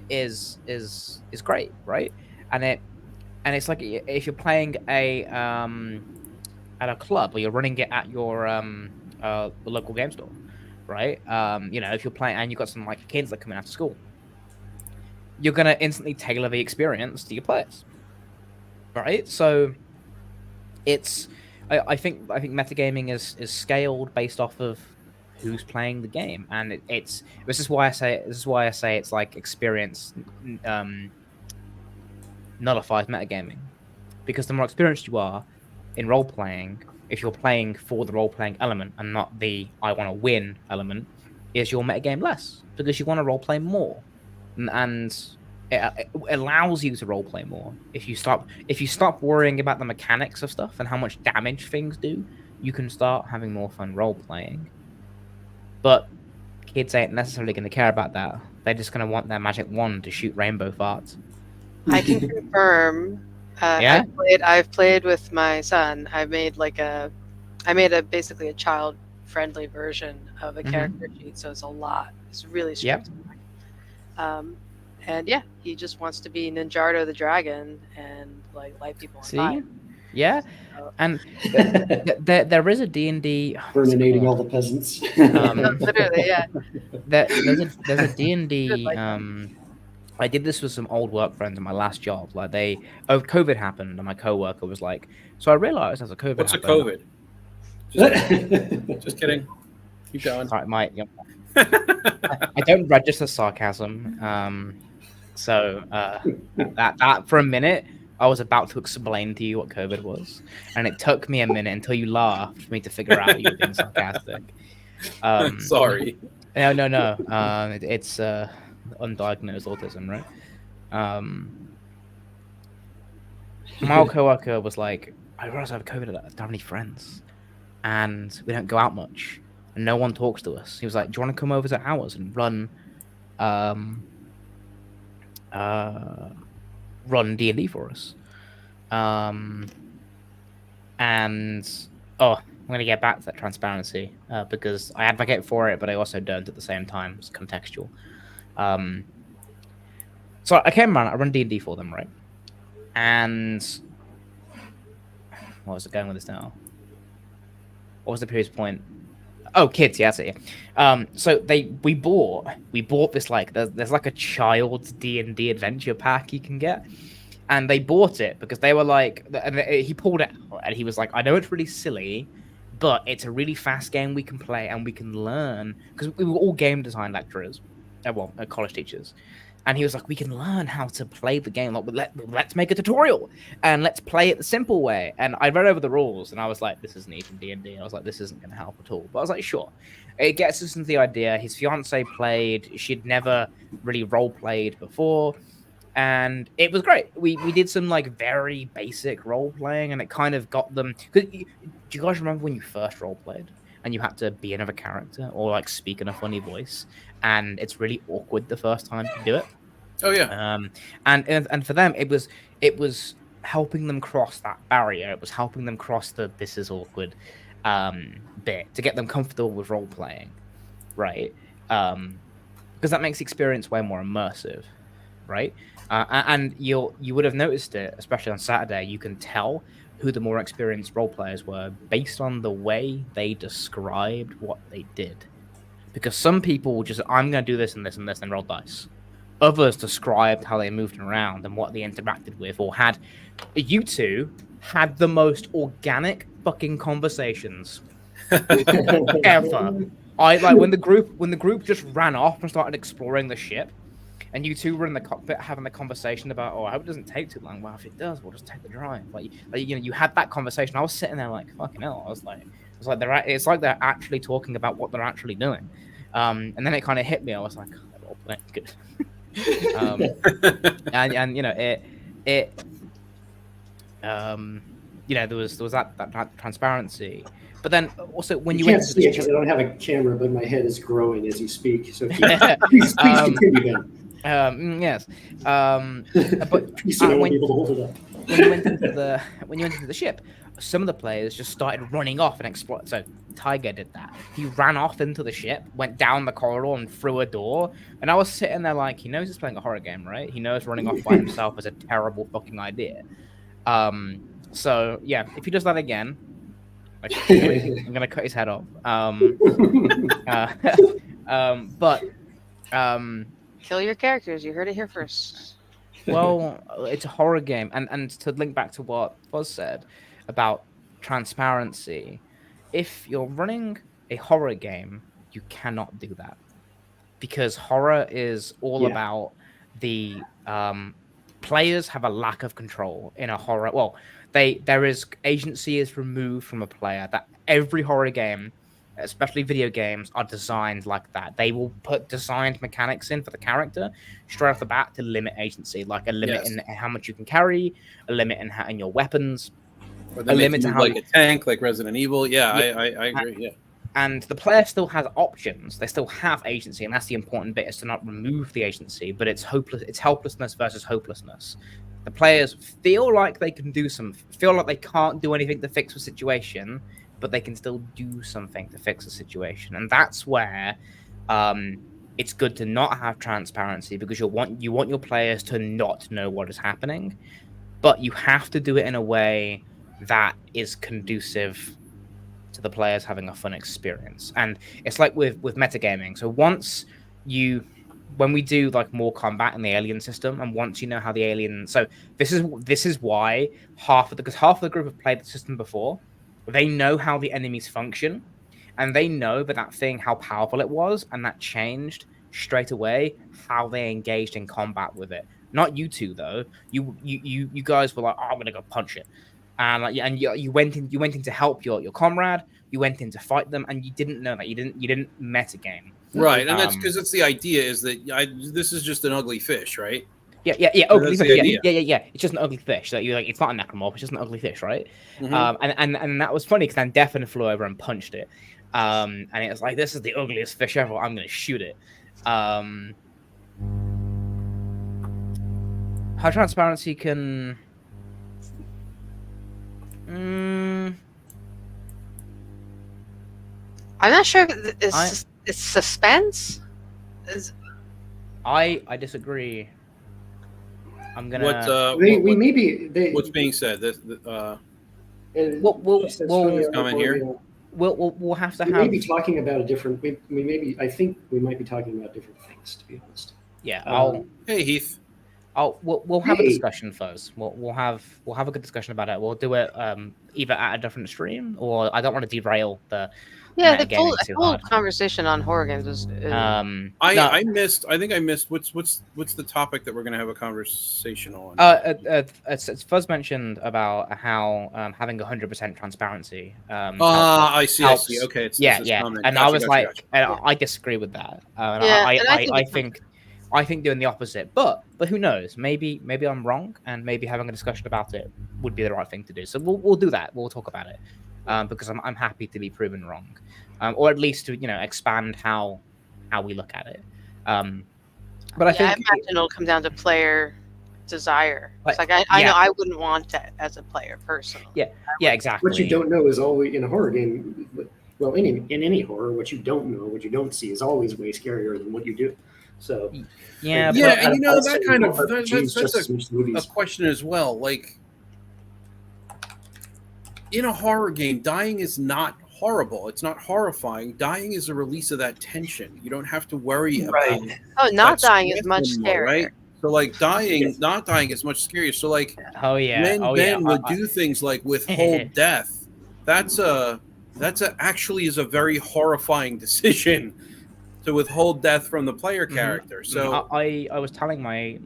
is great, right? And it's like if you're playing at a club or you're running it at your the local game store, right? If you're playing and you've got some like kids that come in after school, you're gonna instantly tailor the experience to your players, right? So it's. I think metagaming is scaled based off of who's playing the game, and this is why I say it's like experience nullifies metagaming, because the more experienced you are in role playing, if you're playing for the role playing element and not the I want to win element, is your metagame less because you want to role play more, and it allows you to role play more. If you stop worrying about the mechanics of stuff and how much damage things do, you can start having more fun role playing. But kids ain't necessarily going to care about that. They're just going to want their magic wand to shoot rainbow farts. I can confirm. Yeah? I've played with my son. I made basically a child-friendly version of a character sheet, so it's a lot. It's really strict. Yep. And yeah, he just wants to be Ninjago the dragon and like light people on fire. Yeah, and there is a D&D burninating all the peasants. Literally, yeah. There's a D&D. I did this with some old work friends in my last job. Like COVID happened, and my coworker was like, "So I realized as a COVID." What's happened, a COVID? Just kidding. Keep going. Sorry, I don't register sarcasm. So that for a minute, I was about to explain to you what COVID was, and it took me a minute until you laughed for me to figure out you were being sarcastic. Sorry. No. It's undiagnosed autism, right? My old coworker was like, I realized I have COVID. I don't have any friends, and we don't go out much, and no one talks to us. He was like, "Do you want to come over to ours and run D&D for us?" And I'm going to get back to that transparency because I advocate for it, but I also don't at the same time. It's contextual. So I came around, I run D&D for them, right? And what was it going with this now? What was the previous point? Oh, kids, yeah, that's it. Yeah. So we bought this like there's like a child's D&D adventure pack you can get, and they bought it because they were like, and he pulled it out and he was like, I know it's really silly, but it's a really fast game we can play and we can learn because we were all game design lecturers, college teachers. And he was like, we can learn how to play the game. Like, let's make a tutorial and let's play it the simple way. And I read over the rules and I was like, this isn't even D&D. I was like, this isn't going to help at all. But I was like, sure. It gets us into the idea. His fiance played. She'd never really role played before. And it was great. We did some like very basic role playing and it kind of got them. Do you guys remember when you first role played? And you had to be another character or like speak in a funny voice, and it's really awkward the first time you do it. Oh yeah. And for them, it was helping them cross that barrier. It was helping them cross the this is awkward bit to get them comfortable with role playing, right? Because that makes the experience way more immersive, right? And you would have noticed it, especially on Saturday. You can tell who the more experienced role players were based on the way they described what they did. Because some people will just, I'm going to do this and this and this and roll dice. Others described how they moved around and what they interacted with, or had. You two had the most organic fucking conversations ever. I like when the group just ran off and started exploring the ship. And you two were in the cockpit having the conversation about, I hope it doesn't take too long. Well, if it does, we'll just take the drive. Like you had that conversation. I was sitting there like, fucking hell. It's like it's like they're actually talking about what they're actually doing. And then it kind of hit me. I was like, well, that's good. And there was that transparency. But then also when you can't went to see it because I don't have a camera, but my head is growing as you speak. So please continue, Ben. Yes. But when you went into the ship, some of the players just started running off and explore. So Tiger did that. He ran off into the ship, went down the corridor and through a door. And I was sitting there like, he knows he's playing a horror game, right? He knows running off by himself is a terrible fucking idea. So yeah, if he does that again, I'm gonna cut his head off. Kill your characters. You heard it here first. Well, it's a horror game, and to link back to what Fuzz said about transparency, if you're running a horror game, you cannot do that because horror is all about the players have a lack of control in a horror. Well, there is agency is removed from a player. That every horror game especially video games, are designed like that. They will put designed mechanics in for the character straight off the bat to limit agency, like a limit in how much you can carry, a limit in your weapons, or they make you move like a tank, like Resident Evil. Yeah, I agree. Yeah. And the player still has options. They still have agency, and that's the important bit: is to not remove the agency, but it's hopeless. It's helplessness versus hopelessness. The players feel like they can feel like they can't do anything to fix the situation, but they can still do something to fix the situation, and that's where it's good to not have transparency, because you want your players to not know what is happening, but you have to do it in a way that is conducive to the players having a fun experience. And it's like with metagaming. So when we do like more combat in the alien system, and once you know how the alien, so this is why half of the group have played the system before, they know how the enemies function, and they know that thing, how powerful it was, and that changed straight away how they engaged in combat with it. Not you two though. You guys were like, oh, I'm gonna go punch it. And you went in to help your comrade. You went in to fight them, and you didn't know that. You didn't metagame. Right, and that's because it's the idea is that this is just an ugly fish, right? Yeah. Ugly fish. Yeah. It's just an ugly fish. That it's not a necromorph. It's just an ugly fish, right? Mm-hmm. And that was funny because then Defin flew over and punched it. And it was like, this is the ugliest fish ever. I'm gonna shoot it. How transparency can. I'm not sure if it's suspense. I disagree. I'm gonna. What's being said? We'll comment here. We'll have to we may be talking about a different. I think we might be talking about different things, to be honest. Yeah. Hey Heath. We'll have a discussion first. We'll have a good discussion about it. We'll do it either at a different stream, or I don't want to derail the. Yeah, the full conversation on horror games is. I think I missed. What's the topic that we're going to have a conversation on? It's Fuzz mentioned about how having 100% transparency. I see. Okay. And I was like, I disagree with that. I think doing the opposite, but who knows? Maybe I'm wrong, and maybe having a discussion about it would be the right thing to do. So we'll do that. We'll talk about it, because I'm happy to be proven wrong, or at least to expand how we look at it. But I think I imagine it'll come down to player desire. It's like I know I wouldn't want that as a player personally. Yeah, exactly. What you don't know is always in a horror game. Well, in any horror, what you don't know, what you don't see, is always way scarier than what you do. So and that kind of that's a question as well. Like in a horror game, dying is not horrible. It's not horrifying. Dying is a release of that tension. You don't have to worry about. Not dying is much scarier. Right? So like not dying is much scarier. So like when Ben would do things like withhold death, that's actually is a very horrifying decision. To withhold death from the player character. So I was telling my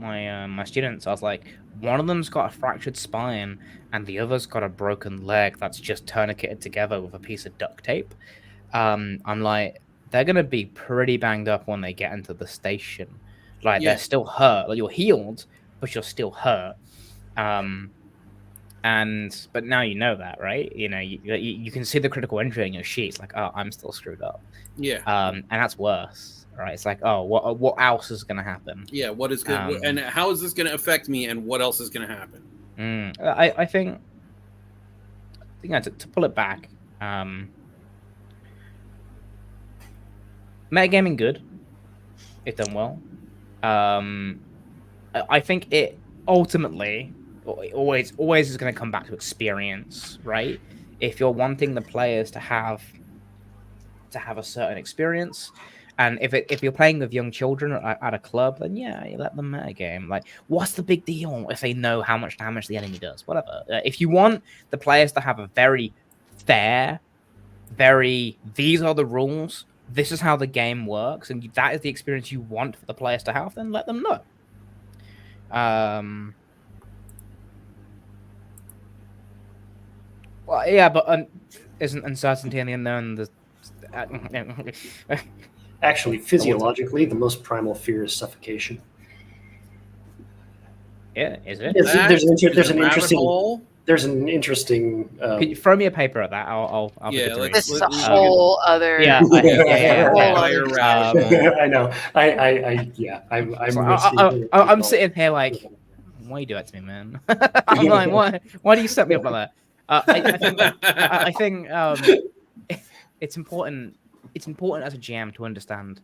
students, I was like, one of them's got a fractured spine and the other's got a broken leg that's just tourniqueted together with a piece of duct tape. I'm like, they're gonna be pretty banged up when they get into the station. Like they're still hurt. Like you're healed, but you're still hurt. But now you know that, right? You can see the critical injury in your sheet. It's like, oh, I'm still screwed up. Yeah. And that's worse, right? It's like, oh, what else is going to happen? Yeah. What is good? And how is this going to affect me? And what else is going to happen? I think to pull it back, metagaming good, if done well. I think it ultimately always is going to come back to experience, right? If you're wanting the players to have a certain experience, and if you're playing with young children at a club, then you let them metagame. Like, what's the big deal if they know how much damage the enemy does? Whatever. If you want the players to have a very fair, these are the rules, this is how the game works, and that is the experience you want for the players to have, then let them know. Well, yeah, but isn't uncertainty in the unknown Actually, physiologically, the most primal fear is suffocation. Yeah, is it? There's an interesting. Could you throw me a paper at that? I'll Yeah, read. This is a whole other. Yeah, I know. I'm sitting here like, why do you do that to me, man? I'm like, why do you set me up like that? I think it's important. It's important as a GM to understand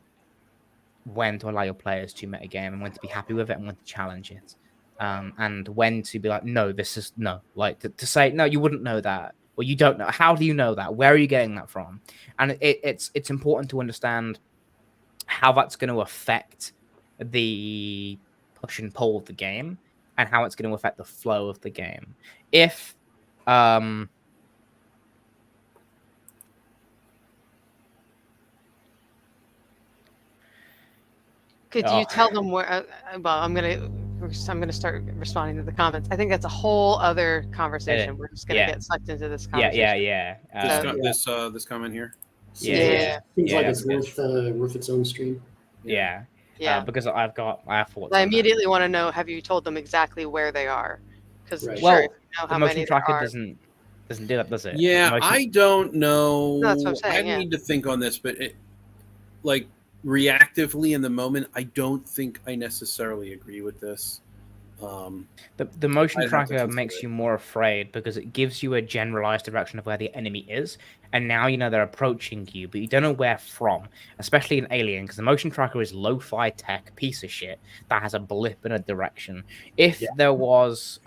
when to allow your players to metagame and when to be happy with it and when to challenge it. And when to be like, no, this is no, like to say, no, you wouldn't know that, or you don't know. How do you know that? Where are you getting that from? And it's important to understand how that's going to affect the push and pull of the game and how it's going to affect the flow of the game. If could you tell them where? Well, I'm gonna start responding to the comments. I think that's a whole other conversation. We're just gonna get sucked into this conversation. This comment here. Seems like it's worth its own stream. Yeah. Because I have thoughts. I immediately want to know: have you told them exactly where they are? Because the motion tracker doesn't do that, does it? Yeah, I don't know. No, that's what I'm saying. I need to think on this, but reactively in the moment, I don't think I necessarily agree with this. The motion tracker makes you more afraid because it gives you a generalized direction of where the enemy is, and now you know they're approaching you, but you don't know where from, especially in Alien, because the motion tracker is lo-fi tech piece of shit that has a blip in a direction. If there was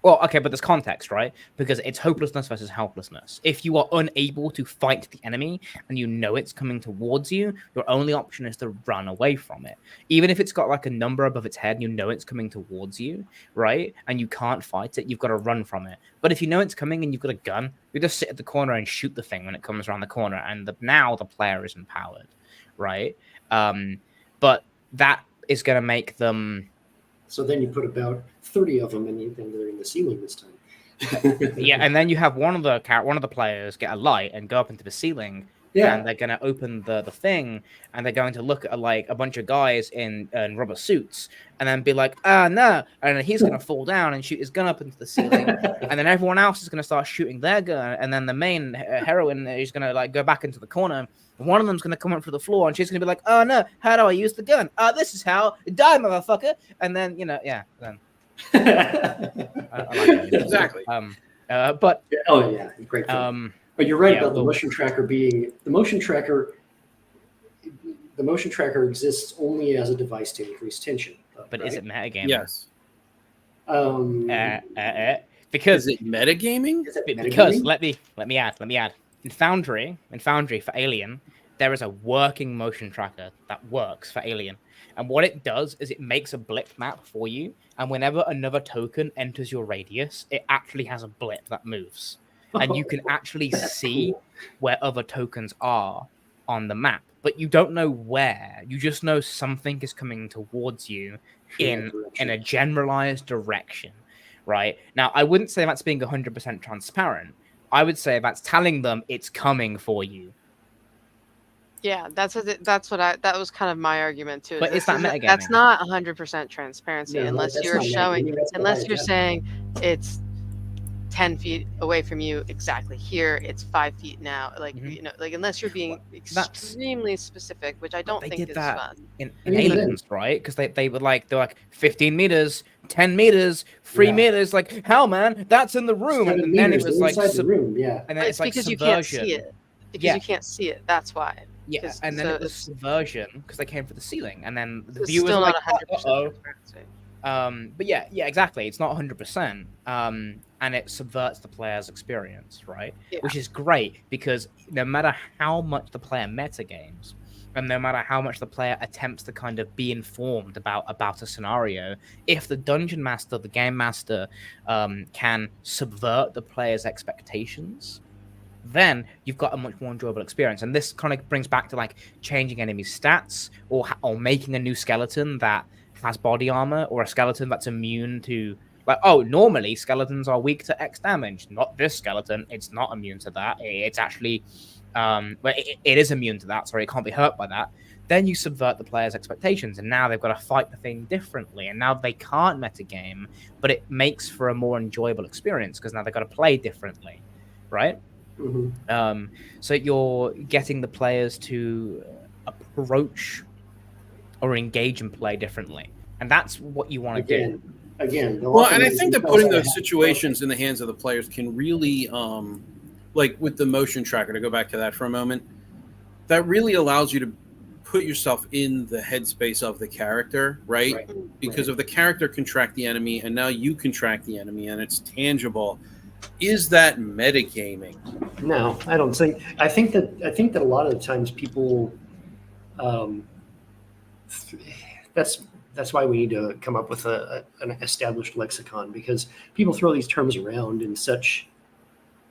well, okay, but there's context, right? Because it's hopelessness versus helplessness. If you are unable to fight the enemy and you know it's coming towards you, your only option is to run away from it. Even if it's got like a number above its head and you know it's coming towards you, right? And you can't fight it, you've got to run from it. But if you know it's coming and you've got a gun, you just sit at the corner and shoot the thing when it comes around the corner. And now the player is empowered, right? But that is going to make them... So then you put about 30 of them and they're in the ceiling this time. Yeah, and then you have one of the players get a light and go up into the ceiling, and they're going to open the thing, and they're going to look at like a bunch of guys in rubber suits, and then be like, no, and then he's going to fall down and shoot his gun up into the ceiling, and then everyone else is going to start shooting their gun, and then the main heroine is going to like go back into the corner. One of them's going to come up through the floor, and she's going to be like, oh, no, how do I use the gun? This is how. Die, motherfucker. And then, then. I like that. Exactly. But... Oh, yeah. Great film. But you're right about the motion tracker being... The motion tracker exists only as a device to increase tension. But is it metagaming? Yes. Because... Is it metagaming? Because, let me add. In Foundry for Alien, there is a working motion tracker that works for Alien. And what it does is it makes a blip map for you. And whenever another token enters your radius, it actually has a blip that moves. And you can actually see where other tokens are on the map. But you don't know where. You just know something is coming towards you in a generalized direction. Right? Now, I wouldn't say that's being 100% transparent. I would say that's telling them it's coming for you. Yeah, that was kind of my argument too. But it's not metagaming. That's not 100% transparency unless you're saying it's 10 feet away from you exactly here. It's 5 feet now. Like unless you're being extremely specific, which I don't think is fun. In Aliens, right? Because they're like 15 meters, 10 meters, 3 meters. Like, hell, man, that's in the room. And then it was like the room. Yeah, and then it's like because subversion. You can't see it. Because you can't see it. That's why. Yeah, and then it was subversion because they came for the ceiling, and then the viewers were like, 100%. But yeah, exactly. It's not 100%. And it subverts the player's experience, right? Yeah. Which is great because no matter how much the player metagames, and no matter how much the player attempts to kind of be informed about a scenario, if the dungeon master, the game master, can subvert the player's expectations, then you've got a much more enjoyable experience. And this kind of brings back to like changing enemy stats or making a new skeleton that has body armor, or a skeleton that's immune to normally skeletons are weak to X damage. Not this skeleton. It's not immune to that. It's actually but it is immune to that, so it can't be hurt by that. Then you subvert the player's expectations, and now they've got to fight the thing differently, and now they can't metagame, but it makes for a more enjoyable experience because now they've got to play differently, right? Mm-hmm. So you're getting the players to approach or engage and play differently, and that's what you want to do. Again, well, and I think that putting those situations in the hands of the players can really, like with the motion tracker, to go back to that for a moment, that really allows you to put yourself in the headspace of the character, right? Because if the character can track the enemy and now you can track the enemy and it's tangible, is that metagaming? No, I don't think. I think that a lot of the times people, that's why we need to come up with an established lexicon, because people throw these terms around in such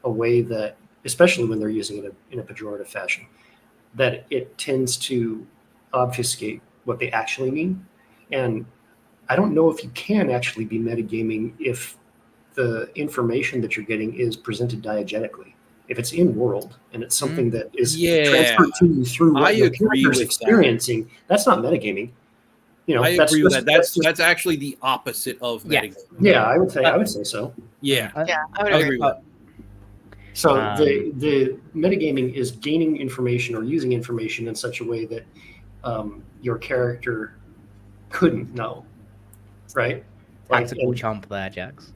a way that, especially when they're using it in a pejorative fashion, that it tends to obfuscate what they actually mean. And I don't know if you can actually be metagaming if the information that you're getting is presented diegetically. If it's in world and it's something that is transferred to you through what your character's experiencing, that's not metagaming. I agree with that. That's actually the opposite of metagaming. Yeah, I would say so. Yeah, I would agree with that. So the metagaming is gaining information or using information in such a way that your character couldn't know, right? Tactical chomp there, Jax.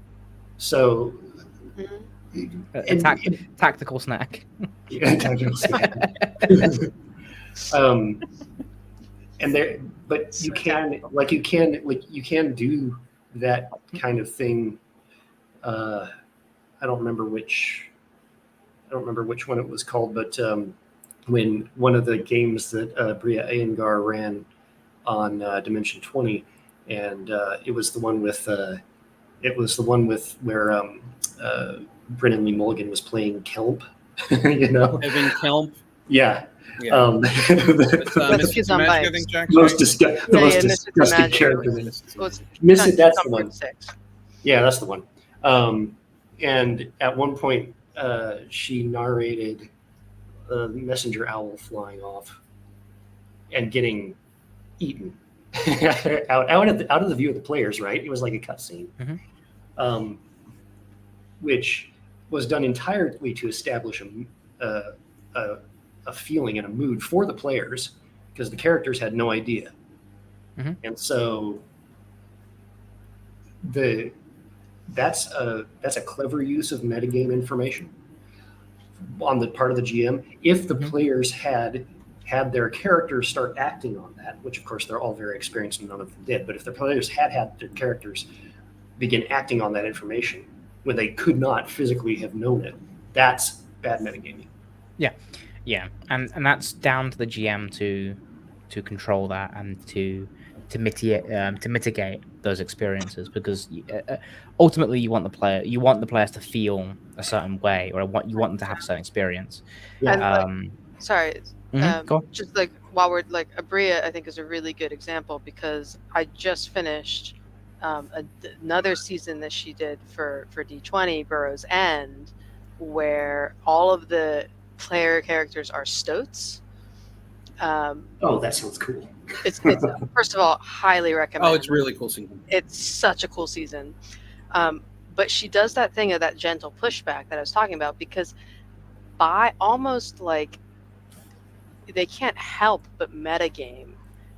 So, tactical snack. Yeah, tactical snack. And there, but you can do that kind of thing. I don't remember which one it was called, but when one of the games that Bria Iyengar ran on Dimension 20, and it was the one with where Brennan Lee Mulligan was playing Kelp, Evan Kelp. Yeah. Mr. Magic, I think, Jack. The most disgusting character. That's the one. Yeah, that's the one. And at one point, she narrated a messenger owl flying off and getting eaten out of the view of the players. Right, it was like a cutscene, which was done entirely to establish a feeling and a mood for the players, because the characters had no idea, and so that's a clever use of metagame information on the part of the GM. If the players had their characters start acting on that, which of course they're all very experienced and none of them did, but if the players had their characters begin acting on that information when they could not physically have known it, that's bad metagaming. Yeah, and that's down to the GM to control that and to mitigate those experiences, because ultimately you want the players to feel a certain way, or you want them to have a certain experience. Yeah. Just like while we're like, Abria, I think is a really good example, because I just finished another season that she did for D20 Burrow's End, where all of the player characters are stoats. That sounds cool. It's first of all, highly recommend. Oh, it's really cool season. It's such a cool season. But she does that thing of that gentle pushback that I was talking about, because by almost like they can't help but metagame,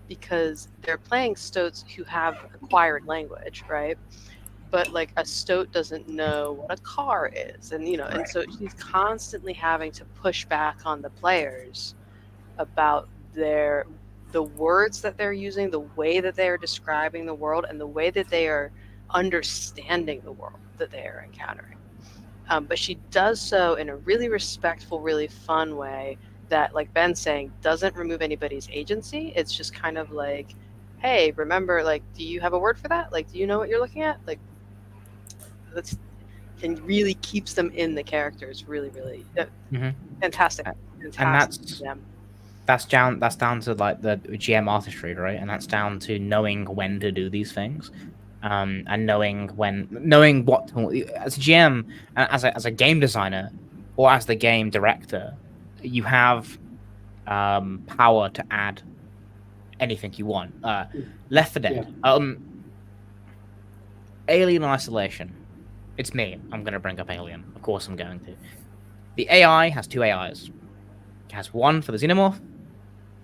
because they're playing stoats who have acquired language, right? But like a stoat doesn't know what a car is, and and so she's constantly having to push back on the players about the words that they're using, the way that they are describing the world, and the way that they are understanding the world that they are encountering. But she does so in a really respectful, really fun way that, like Ben's saying, doesn't remove anybody's agency. It's just kind of like, hey, remember, like, do you have a word for that? Like, do you know what you're looking at? Like, and really keeps them in the characters. Really, really fantastic. And that's down to like the GM artistry, right? And that's down to knowing when to do these things, and knowing what as a GM, as a game designer, or as the game director. you have power to add anything you want. Left 4 Dead. Alien Isolation. It's me. I'm going to bring up Alien. Of course I'm going to. The AI has 2 AIs. It has one for the Xenomorph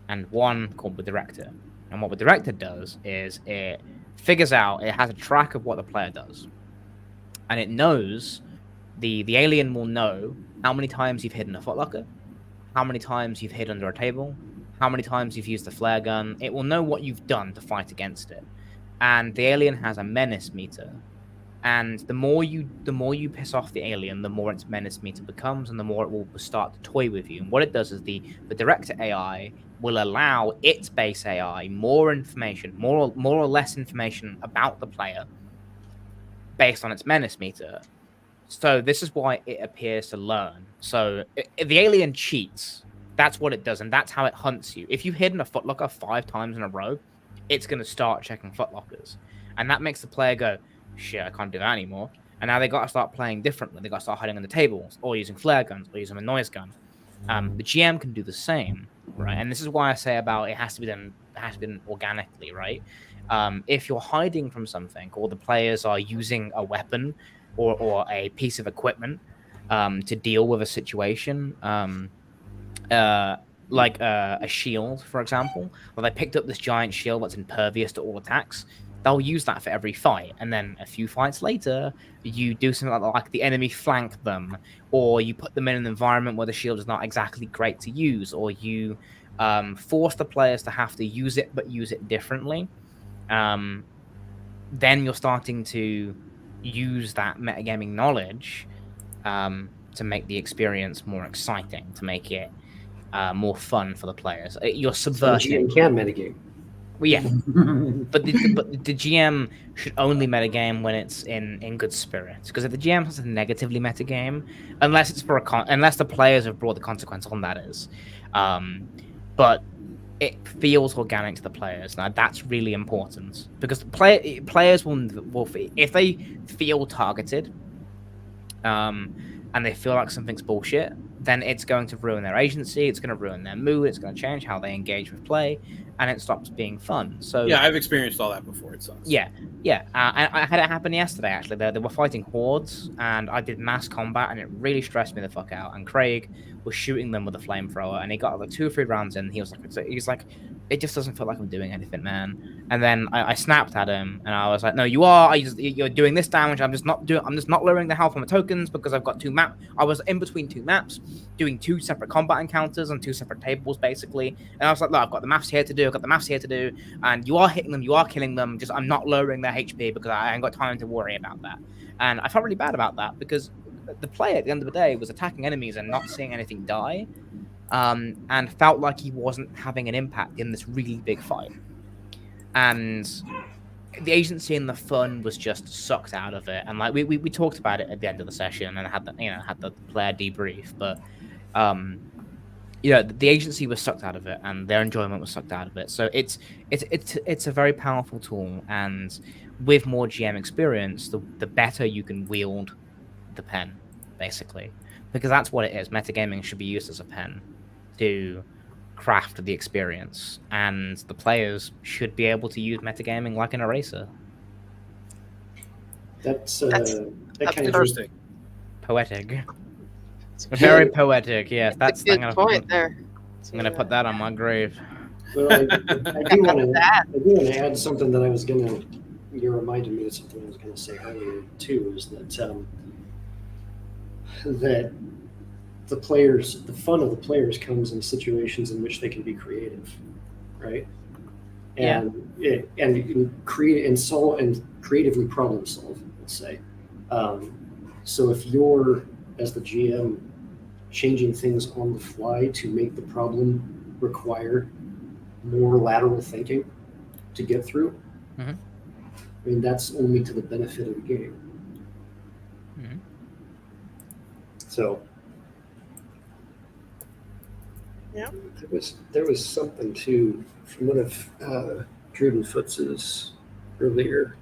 and one called the Director. And what the Director does is it figures out, it has a track of what the player does. And it knows, the alien will know how many times you've hidden a footlocker, how many times you've hid under a table, how many times you've used the flare gun. It will know what you've done to fight against it. And the alien has a menace meter. And the more you piss off the alien, the more its menace meter becomes, and the more it will start to toy with you. And what it does is the Director AI will allow its base AI more information, more or less information about the player based on its menace meter. So this is why it appears to learn. So the alien cheats. That's what it does, and that's how it hunts you. If you've hidden a footlocker 5 times in a row, it's going to start checking footlockers. And that makes the player go, shit, I can't do that anymore. And now they got to start playing differently. They got to start hiding on the tables, or using flare guns, or using a noise gun. The GM can do the same, right? And this is why I say about it has to be done organically, right? If you're hiding from something, or the players are using a weapon or a piece of equipment to deal with a situation, like a shield, for example, or they picked up this giant shield that's impervious to all attacks, they'll use that for every fight. And then a few fights later, you do something like the enemy flank them, or you put them in an environment where the shield is not exactly great to use, or you force the players to have to use it, but use it differently. Then you're starting to use that metagaming knowledge to make the experience more exciting, to make it more fun for the players. You're subverting. So the GM can metagame. Well, yeah, but the GM should only metagame when it's in good spirits. Because if the GM has to negatively metagame, unless it's for unless the players have brought the consequence on, that is. But it feels organic to the players. Now that's really important, because players will if they feel targeted, and they feel like something's bullshit, then it's going to ruin their agency, it's going to ruin their mood, it's going to change how they engage with play, and it stops being fun. So yeah, I've experienced all that before. It sucks. Yeah. I had it happen yesterday, actually. They were fighting hordes, and I did mass combat, and it really stressed me the fuck out. And Craig was shooting them with a flamethrower, and he got like 2 or 3 rounds in. He was like, it just doesn't feel like I'm doing anything, man. And then I snapped at him, and I was like, no, you are. You're doing this damage. I'm just not lowering the health on the tokens because I've got 2 maps. I was in between 2 maps, doing 2 separate combat encounters on 2 separate tables, basically. And I was like, look, I've got the maps here to do. And you are hitting them. You are killing them. Just I'm not lowering their HP because I ain't got time to worry about that. And I felt really bad about that, because the player at the end of the day was attacking enemies and not seeing anything die, and felt like he wasn't having an impact in this really big fight. And the agency and the fun was just sucked out of it. And like we talked about it at the end of the session and had the player debrief, but the agency was sucked out of it, and their enjoyment was sucked out of it. So it's a very powerful tool, and with more GM experience, the better you can wield the pen, basically, because that's what it is. Metagaming should be used as a pen to craft the experience, and the players should be able to use metagaming like an eraser. That's interesting. Poetic. Very poetic, yes. That's a good point there. I'm going to put that on my grave. Well, I do want to add something that you reminded me of something I was going to say earlier too, is that that the fun of the players comes in situations in which they can be creative, right? And create and solve and creatively problem solve, let's say. So if you're, as the GM, changing things on the fly to make the problem require more lateral thinking to get through, mm-hmm. I mean, that's only to the benefit of the game. Mm-hmm. So, yeah, there was something too from one of Druden Foots's earlier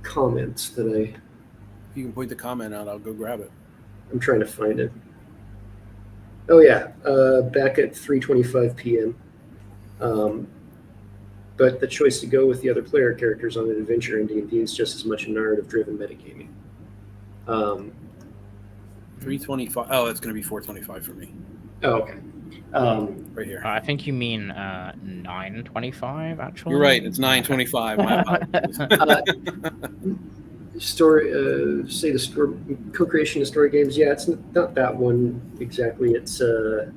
comments that If you can point the comment out, I'll go grab it. I'm trying to find it. Oh yeah, back at 3:25 p.m. But the choice to go with the other player characters on an adventure in D&D is just as much a narrative-driven metagaming. 325. Oh, that's going to be 425 for me. Oh, okay. Right here. I think you mean 925. Actually, You're right. It's 925. My apologies. Say the story co-creation of story games. Yeah, it's not that one exactly. It's a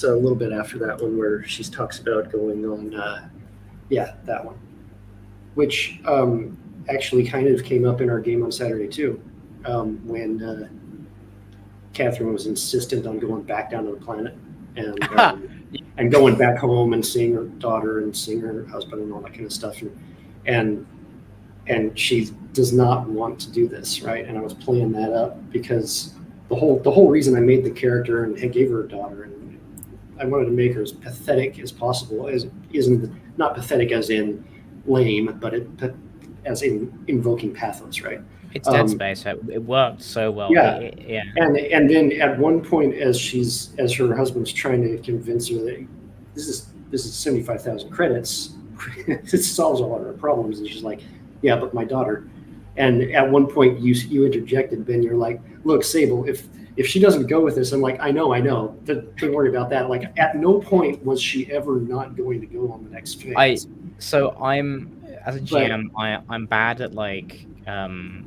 little bit after that one where she talks about going on. Yeah, that one, which actually kind of came up in our game on Saturday too, when Catherine was insistent on going back down to the planet and going back home and seeing her daughter and seeing her husband and all that kind of stuff, and she does not want to do this, right? And I was playing that up because the whole reason I made the character and gave her a daughter, and I wanted to make her as pathetic as possible, as isn't not pathetic as in lame, but as in invoking pathos, right? It's Dead Space. So it worked so well. Yeah, yeah. And then at one point, as her husband's trying to convince her that this is 75,000 credits, it solves all of her problems, and she's like, yeah, but my daughter. And at one point you interjected, Ben, you're like, look, Sable, if she doesn't go with this, I'm like, I know, don't worry about that. Like, at no point was she ever not going to go on the next phase. I'm as a GM, I'm bad at like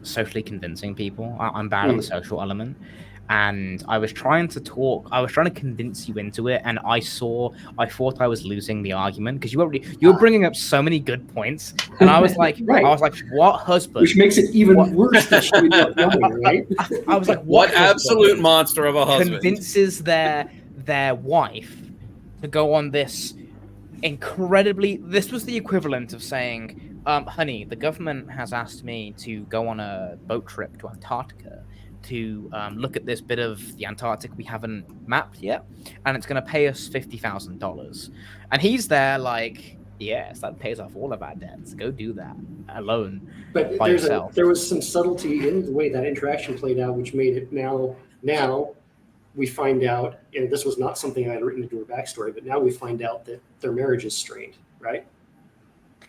socially convincing people. I'm bad at the social element. And I was trying to convince you into it, and I thought I was losing the argument because you were bringing up so many good points, and I was like, right. What husband? Which makes it even worse that she would not going, right? I was like, what absolute monster of a husband convinces their wife to go on this incredibly? This was the equivalent of saying, honey, the government has asked me to go on a boat trip to Antarctica to look at this bit of the Antarctic we haven't mapped yet, and it's going to pay us $50,000. And he's there like, yes, that pays off all of our debts. Go do that alone. But by yourself. There was some subtlety in the way that interaction played out, which made it now we find out, and this was not something I had written into her backstory, but now we find out that their marriage is strained, right?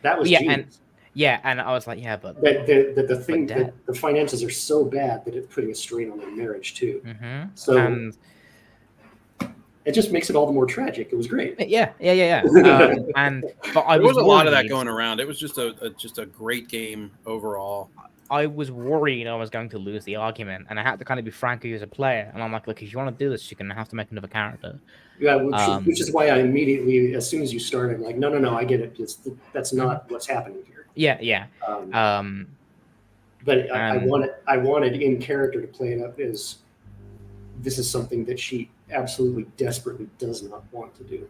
That was genius. And I was like, yeah, but the finances are so bad that it's putting a strain on their marriage too. Mm-hmm. So it just makes it all the more tragic. It was great. Yeah. But there was a lot of that going around. It was just a great game overall. I was worried I was going to lose the argument, and I had to kind of be frank with you as a player. And I'm like, look, if you want to do this, you're going to have to make another character. Yeah, which is why I immediately, as soon as you started, like, no, I get it. That's not what's happening here. Yeah. But I wanted in character to play it up as this is something that she absolutely desperately does not want to do,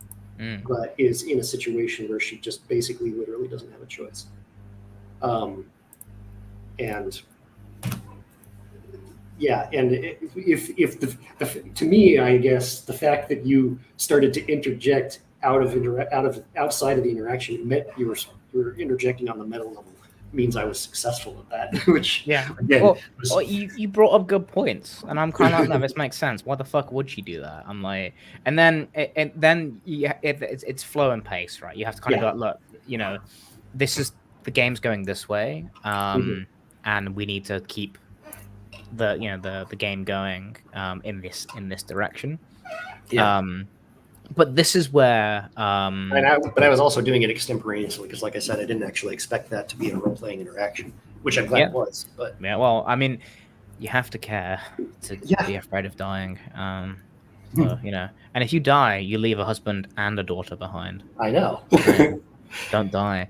but is in a situation where she just basically literally doesn't have a choice. And if to me, I guess the fact that you started to interject outside of the interaction meant you were interjecting on the meta level means I was successful at that. Which again, you brought up good points, and I'm kind of like, no, this makes sense. Why the fuck would she do that? I'm like, and then it's flow and pace, right? You have to kind of go like, look, this is the game's going this way, and we need to keep the game going in this direction. But this is where but I was also doing it extemporaneously because, like I said, I didn't actually expect that to be a role-playing interaction, which I'm glad it was. But well, I mean, you have to care to be afraid of dying. So, and if you die, you leave a husband and a daughter behind. I know. Don't die.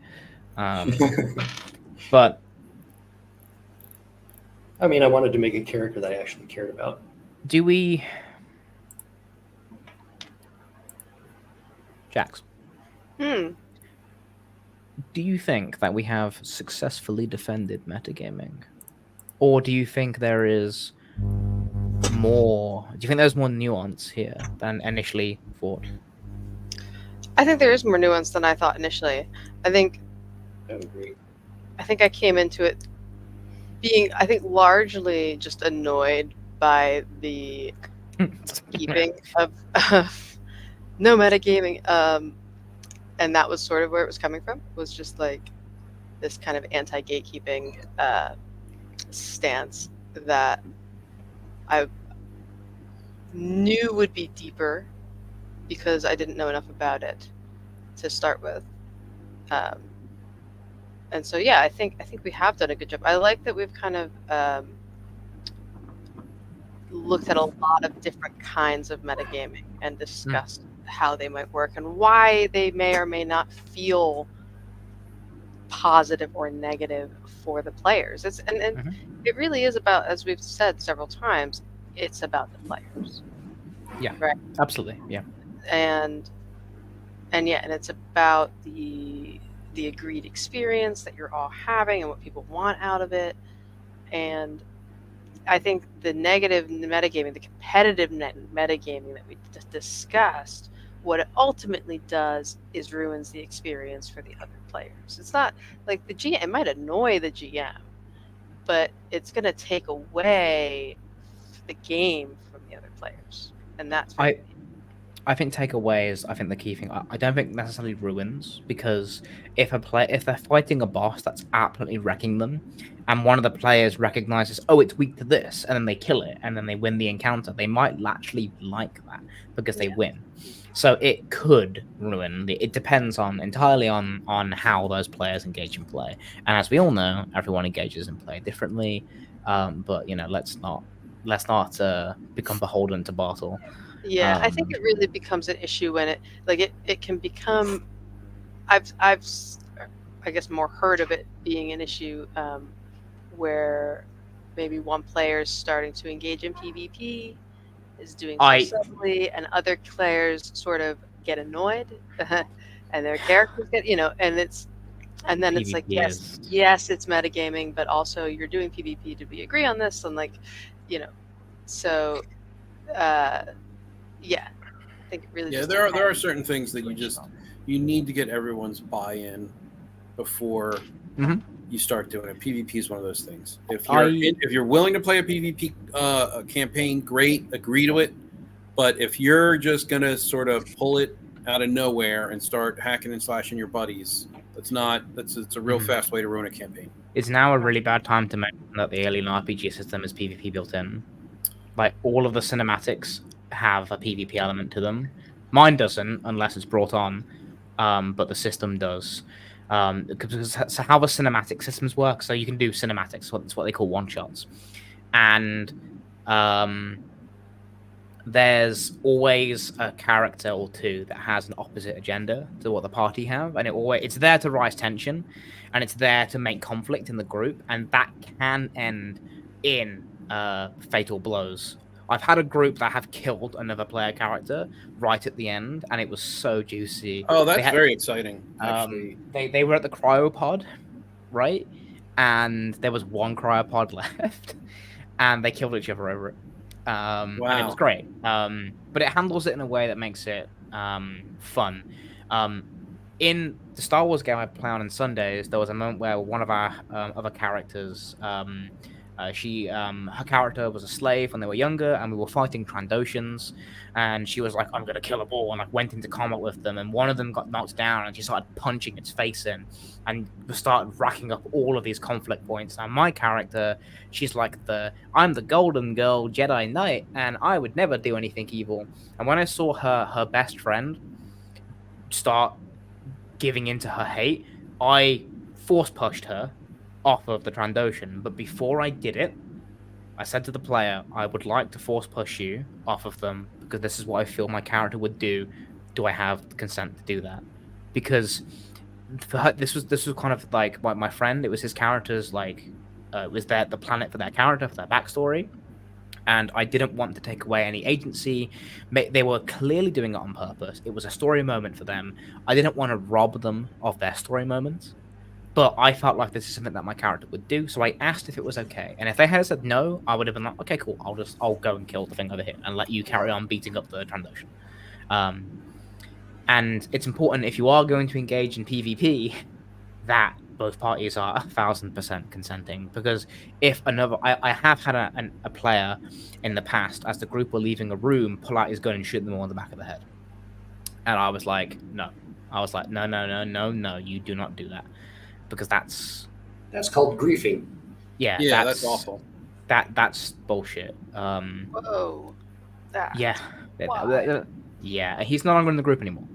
But I mean, I wanted to make a character that I actually cared about. Do we, Jax? Do you think that we have successfully defended metagaming, or do you think there is more? Do you think there's more nuance here than initially thought? I think there is more nuance than I thought initially. I think I came into it being, largely just annoyed by the keeping of no metagaming. And that was sort of where it was coming from. It was just like this kind of anti-gatekeeping stance that I knew would be deeper because I didn't know enough about it to start with. And so, yeah, I think we have done a good job. I like that we've kind of looked at a lot of different kinds of metagaming and discussed how they might work and why they may or may not feel positive or negative for the players. It really is about, as we've said several times, it's about the players. Yeah, right. Absolutely. Yeah, and it's about the agreed experience that you're all having and what people want out of it. And I think the negative metagaming, the competitive metagaming that we discussed, what it ultimately does is ruins the experience for the other players. It's not like the GM, it might annoy the GM, but it's going to take away the game from the other players. And that's I think takeaway is the key thing. I don't think necessarily ruins, because if they're fighting a boss that's absolutely wrecking them, and one of the players recognizes, oh, it's weak to this, and then they kill it, and then they win the encounter, they might actually like that because they win. So it could ruin. It depends entirely on how those players engage in play, and as we all know, everyone engages in play differently. But let's not become beholden to Bartle. Yeah, I think it really becomes an issue when it can become. I've I guess more heard of it being an issue where maybe one player is starting to engage in PvP, is doing successfully, and other players sort of get annoyed, and their characters get and then it's like yes, it's metagaming, but also you're doing PvP. Did we agree on this? And so. Yeah, I think it really. Yeah, there are certain things that you need to get everyone's buy-in before you start doing it. PvP is one of those things. If you're willing to play a PvP campaign, great, agree to it. But if you're just gonna sort of pull it out of nowhere and start hacking and slashing your buddies, it's a real fast way to ruin a campaign. It's now a really bad time to mention that the Alien RPG system is PvP built in. Like, all of the cinematics have a PvP element to them. Mine doesn't, unless it's brought on, but the system does. So how the cinematic systems work, so you can do cinematics, that's what they call one-shots. And there's always a character or two that has an opposite agenda to what the party have, and it's there to rise tension, and it's there to make conflict in the group, and that can end in fatal blows. I've had a group that have killed another player character right at the end, and it was so juicy. Oh, that's very exciting, actually. They were at the cryopod, right? And there was one cryopod left, and they killed each other over it. And it was great. But it handles it in a way that makes it fun. In the Star Wars game I play on Sundays, there was a moment where one of our other characters... her character was a slave when they were younger, and we were fighting Trandoshans, and she was like, I'm gonna kill them all, and I went into combat with them, and one of them got knocked down, and she started punching its face in, and started racking up all of these conflict points. And my character, she's like I'm the golden girl Jedi Knight, and I would never do anything evil. And when I saw her best friend start giving into her hate, I force pushed her off of the Trandoshan, but before I did it, I said to the player, I would like to force push you off of them, because this is what I feel my character would do. Do I have the consent to do that? Because for her, this was kind of like my friend, it was his character's it was the planet for their character, for their backstory, and I didn't want to take away any agency. They were clearly doing it on purpose. It was a story moment for them. I didn't want to rob them of their story moments. But I felt like this is something that my character would do, so I asked if it was okay. And if they had said no, I would have been like, okay, cool, I'll go and kill the thing over here and let you carry on beating up the Trandoshan. And it's important, if you are going to engage in PvP, that both parties are 1,000% consenting, because if another, I have had a player in the past, as the group were leaving a room, pull out his gun and shoot them all in the back of the head, and I was like, no, no, you do not do that, because that's called griefing. Yeah, that's awful. That's bullshit. Whoa. Yeah. Yeah, he's no longer in the group anymore.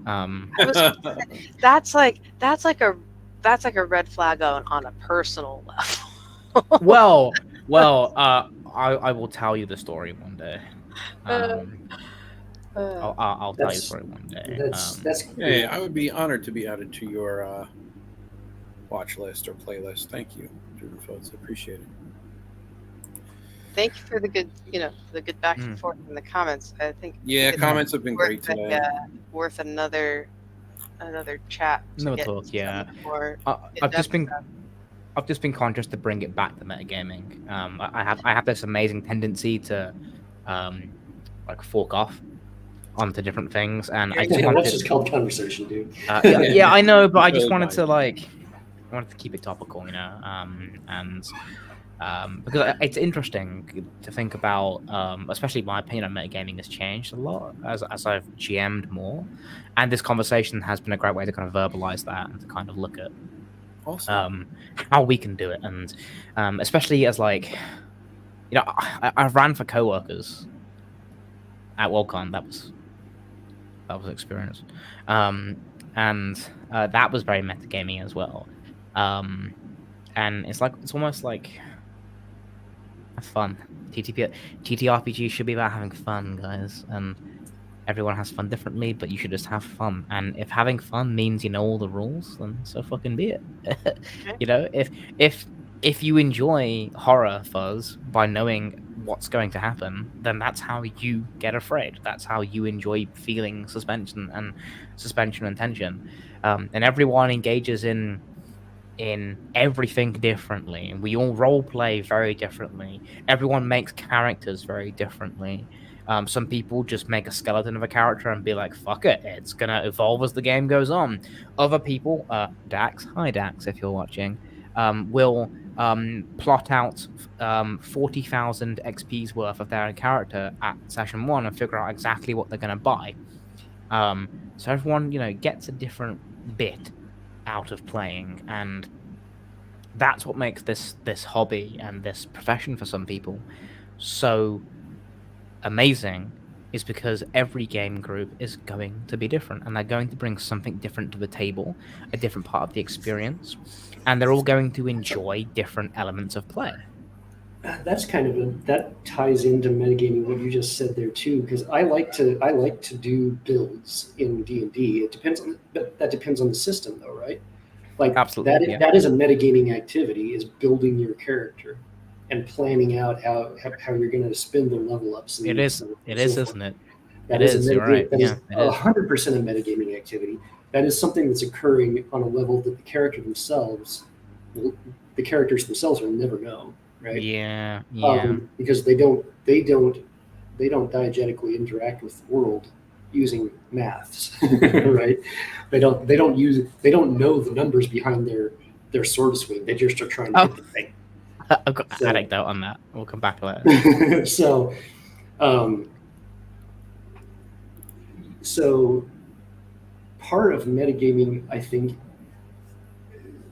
That's like a red flag on a personal level. well, I will tell you the story one day. I'll tell you the story one day. Hey, I would be honored to be added to your watch list or playlist. Thank you, Driven Folks. I appreciate it. Thank you for the good, the good back and forth in the comments. I think. Yeah, comments have been great today. Worth another chat. Another talk. Yeah. I've just been conscious to bring it back to metagaming. I have this amazing tendency to like fork off onto different things, and I just that's just called conversation, dude. Yeah, I know, but I just wanted to keep it topical, and because it's interesting to think about, especially my opinion on metagaming has changed a lot as I've GM'd more, and this conversation has been a great way to kind of verbalize that and to kind of look at how we can do it, and especially as like, I ran for coworkers at Worldcon. That was experience, and that was very metagaming as well, and it's almost like have fun. TTRPG should be about having fun, guys, and everyone has fun differently, but you should just have fun. And if having fun means you know all the rules, then so fucking be it. If you enjoy horror fuzz by knowing what's going to happen, then that's how you get afraid. That's how you enjoy feeling suspension and tension. And everyone engages in everything differently, and we all role play very differently. Everyone makes characters very differently. Some people just make a skeleton of a character and be like, fuck it, it's gonna evolve as the game goes on. Other people, Dax, hi Dax if you're watching, will plot out 40,000 XP's worth of their character at session 1 and figure out exactly what they're gonna buy. So everyone, gets a different bit out of playing, and that's what makes this hobby and this profession for some people so amazing, is because every game group is going to be different, and they're going to bring something different to the table, a different part of the experience, and they're all going to enjoy different elements of play. That's that ties into metagaming, what you just said there too, because I like to do builds in D&D. It depends on that depends on the system though, right? Like absolutely, that is a metagaming activity, is building your character and planning out how you're going to spin the level ups. It is, isn't it? That is you're right. That is 100% a metagaming activity. That is something that's occurring on a level that the characters themselves will never know. Right? Yeah. Because they don't diegetically interact with the world using maths, right? They don't know the numbers behind their sword swing. They just are trying to hit the thing. I've got an anecdote on that. We'll come back to that. So part of metagaming, I think,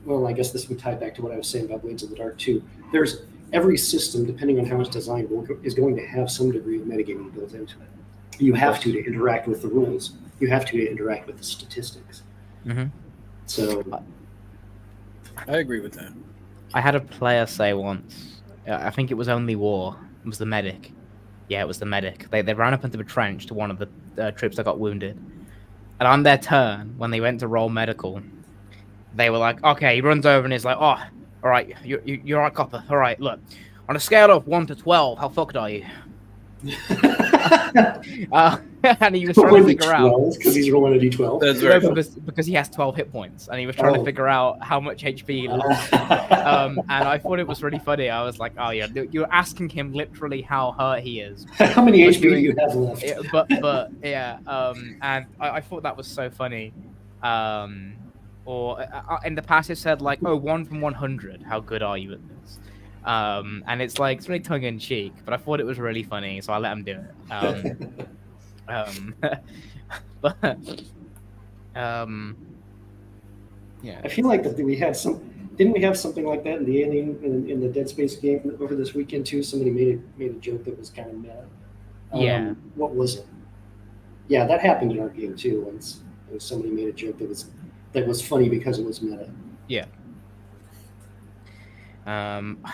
well, I guess this would tie back to what I was saying about Blades of the Dark too. There's every system, depending on how it's designed, is going to have some degree of metagaming built into it. You have to interact with the rules. You have to interact with the statistics. Mm-hmm. So I agree with that. I had a player say once, I think it was only war, it was the medic. Yeah, it was the medic. They ran up into the trench to one of the troops that got wounded. And on their turn, when they went to roll medical, they were like, okay, he runs over and he's like, oh, all right, you're all right, copper. All right, look, on a scale of 1 to 12, how fucked are you? And he was trying to figure out, because he's rolling a d12. That's very because he has 12 hit points, and he was trying to figure out how much HP he lost. And I thought it was really funny. I was like, oh yeah, you're asking him literally how hurt he is. How many HP do you have left? But yeah, and I thought that was so funny. or in the past it said like, oh, 1 from 100. How good are you at this? And it's like it's really tongue in cheek, but I thought it was really funny, so I let him do it. But yeah, I feel like that we had didn't we have something like that in the Alien in the Dead Space game over this weekend too? Somebody made a joke that was kind of meta. Yeah. What was it? Yeah, that happened in our game too. Once somebody made a joke that was funny because it was meta. Yeah.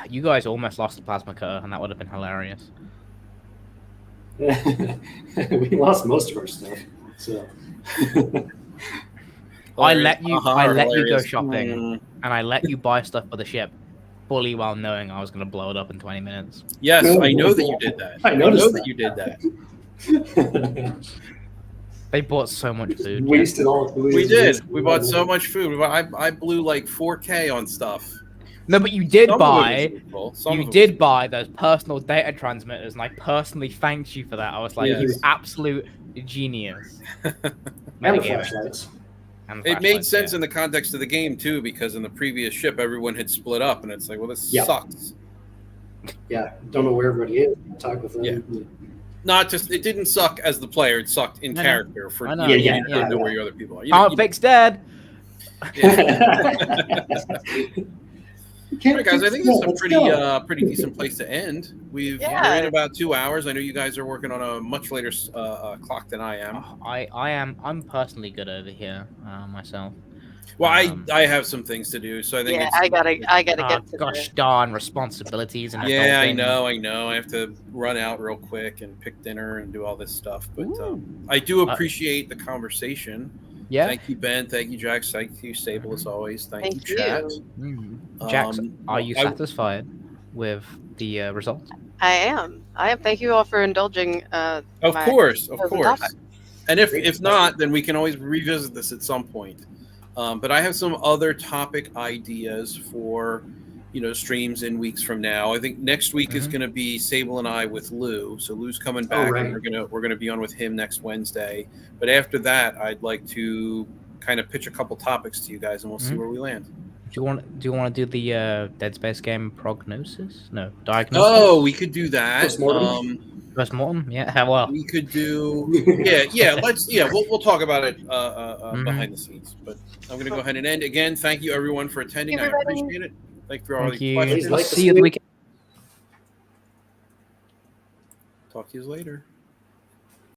You guys almost lost the plasma cutter, and that would have been hilarious. We lost most of our stuff. So I let you go hilarious. shopping, and I let you buy stuff for the ship, fully well knowing I was going to blow it up in 20 minutes. Yes, I know that you did that. I noticed that you did that. They bought so much food. Wasted all. We did. We bought so much food. I blew like 4K on stuff. No, but you did Some buy. Some You did buy those personal data transmitters, and I personally thanked you for that. I was like, Yes. you absolute genius. And the Metagaming. flashlights. And It made flashlights, sense yeah. in the context of the game too, because in the previous ship, everyone had split up, and it's like, well, this Yep. sucks. Yeah, don't know where everybody is. Talk with them. Yeah. Not just it didn't suck as the player; it sucked in I know. character. For I know, you yeah, didn't yeah, know yeah. where your other people are. Can't fix dead. All right, guys, I think this is a Let's pretty go. pretty decent place to end. We're Yeah. in about 2 hours. I know you guys are working on a much later clock than I am. I'm personally good over here myself. Well, I have some things to do, so I think Yeah, it's I gotta get to Gosh darn responsibilities and yeah, I adulting. know. I have to run out real quick and pick dinner and do all this stuff. But I do appreciate the conversation. Yeah. Thank you, Ben. Thank you, Jax. Thank you, Sable, as always. Thank you, chat. Jax, are you I- satisfied with the results? I am. Thank you all for indulging. Of course. topic. And if not, then we can always revisit this at some point. But I have some other topic ideas for streams in weeks from now. I think next week is going to be Sable and I with Lou. So Lou's coming back, right. and we're gonna be on with him next Wednesday. But after that, I'd like to kind of pitch a couple topics to you guys, and we'll see where we land. Do you want to do the Dead Space game prognosis? No, diagnosis. Oh, we could do that. Postmortem? Yeah. Well, We could do. We'll talk about it behind the scenes. But I'm going to go ahead and end again. Thank you everyone for attending. I appreciate it. Thank you for all thank the you. questions. Like See you the weekend. Talk to you later.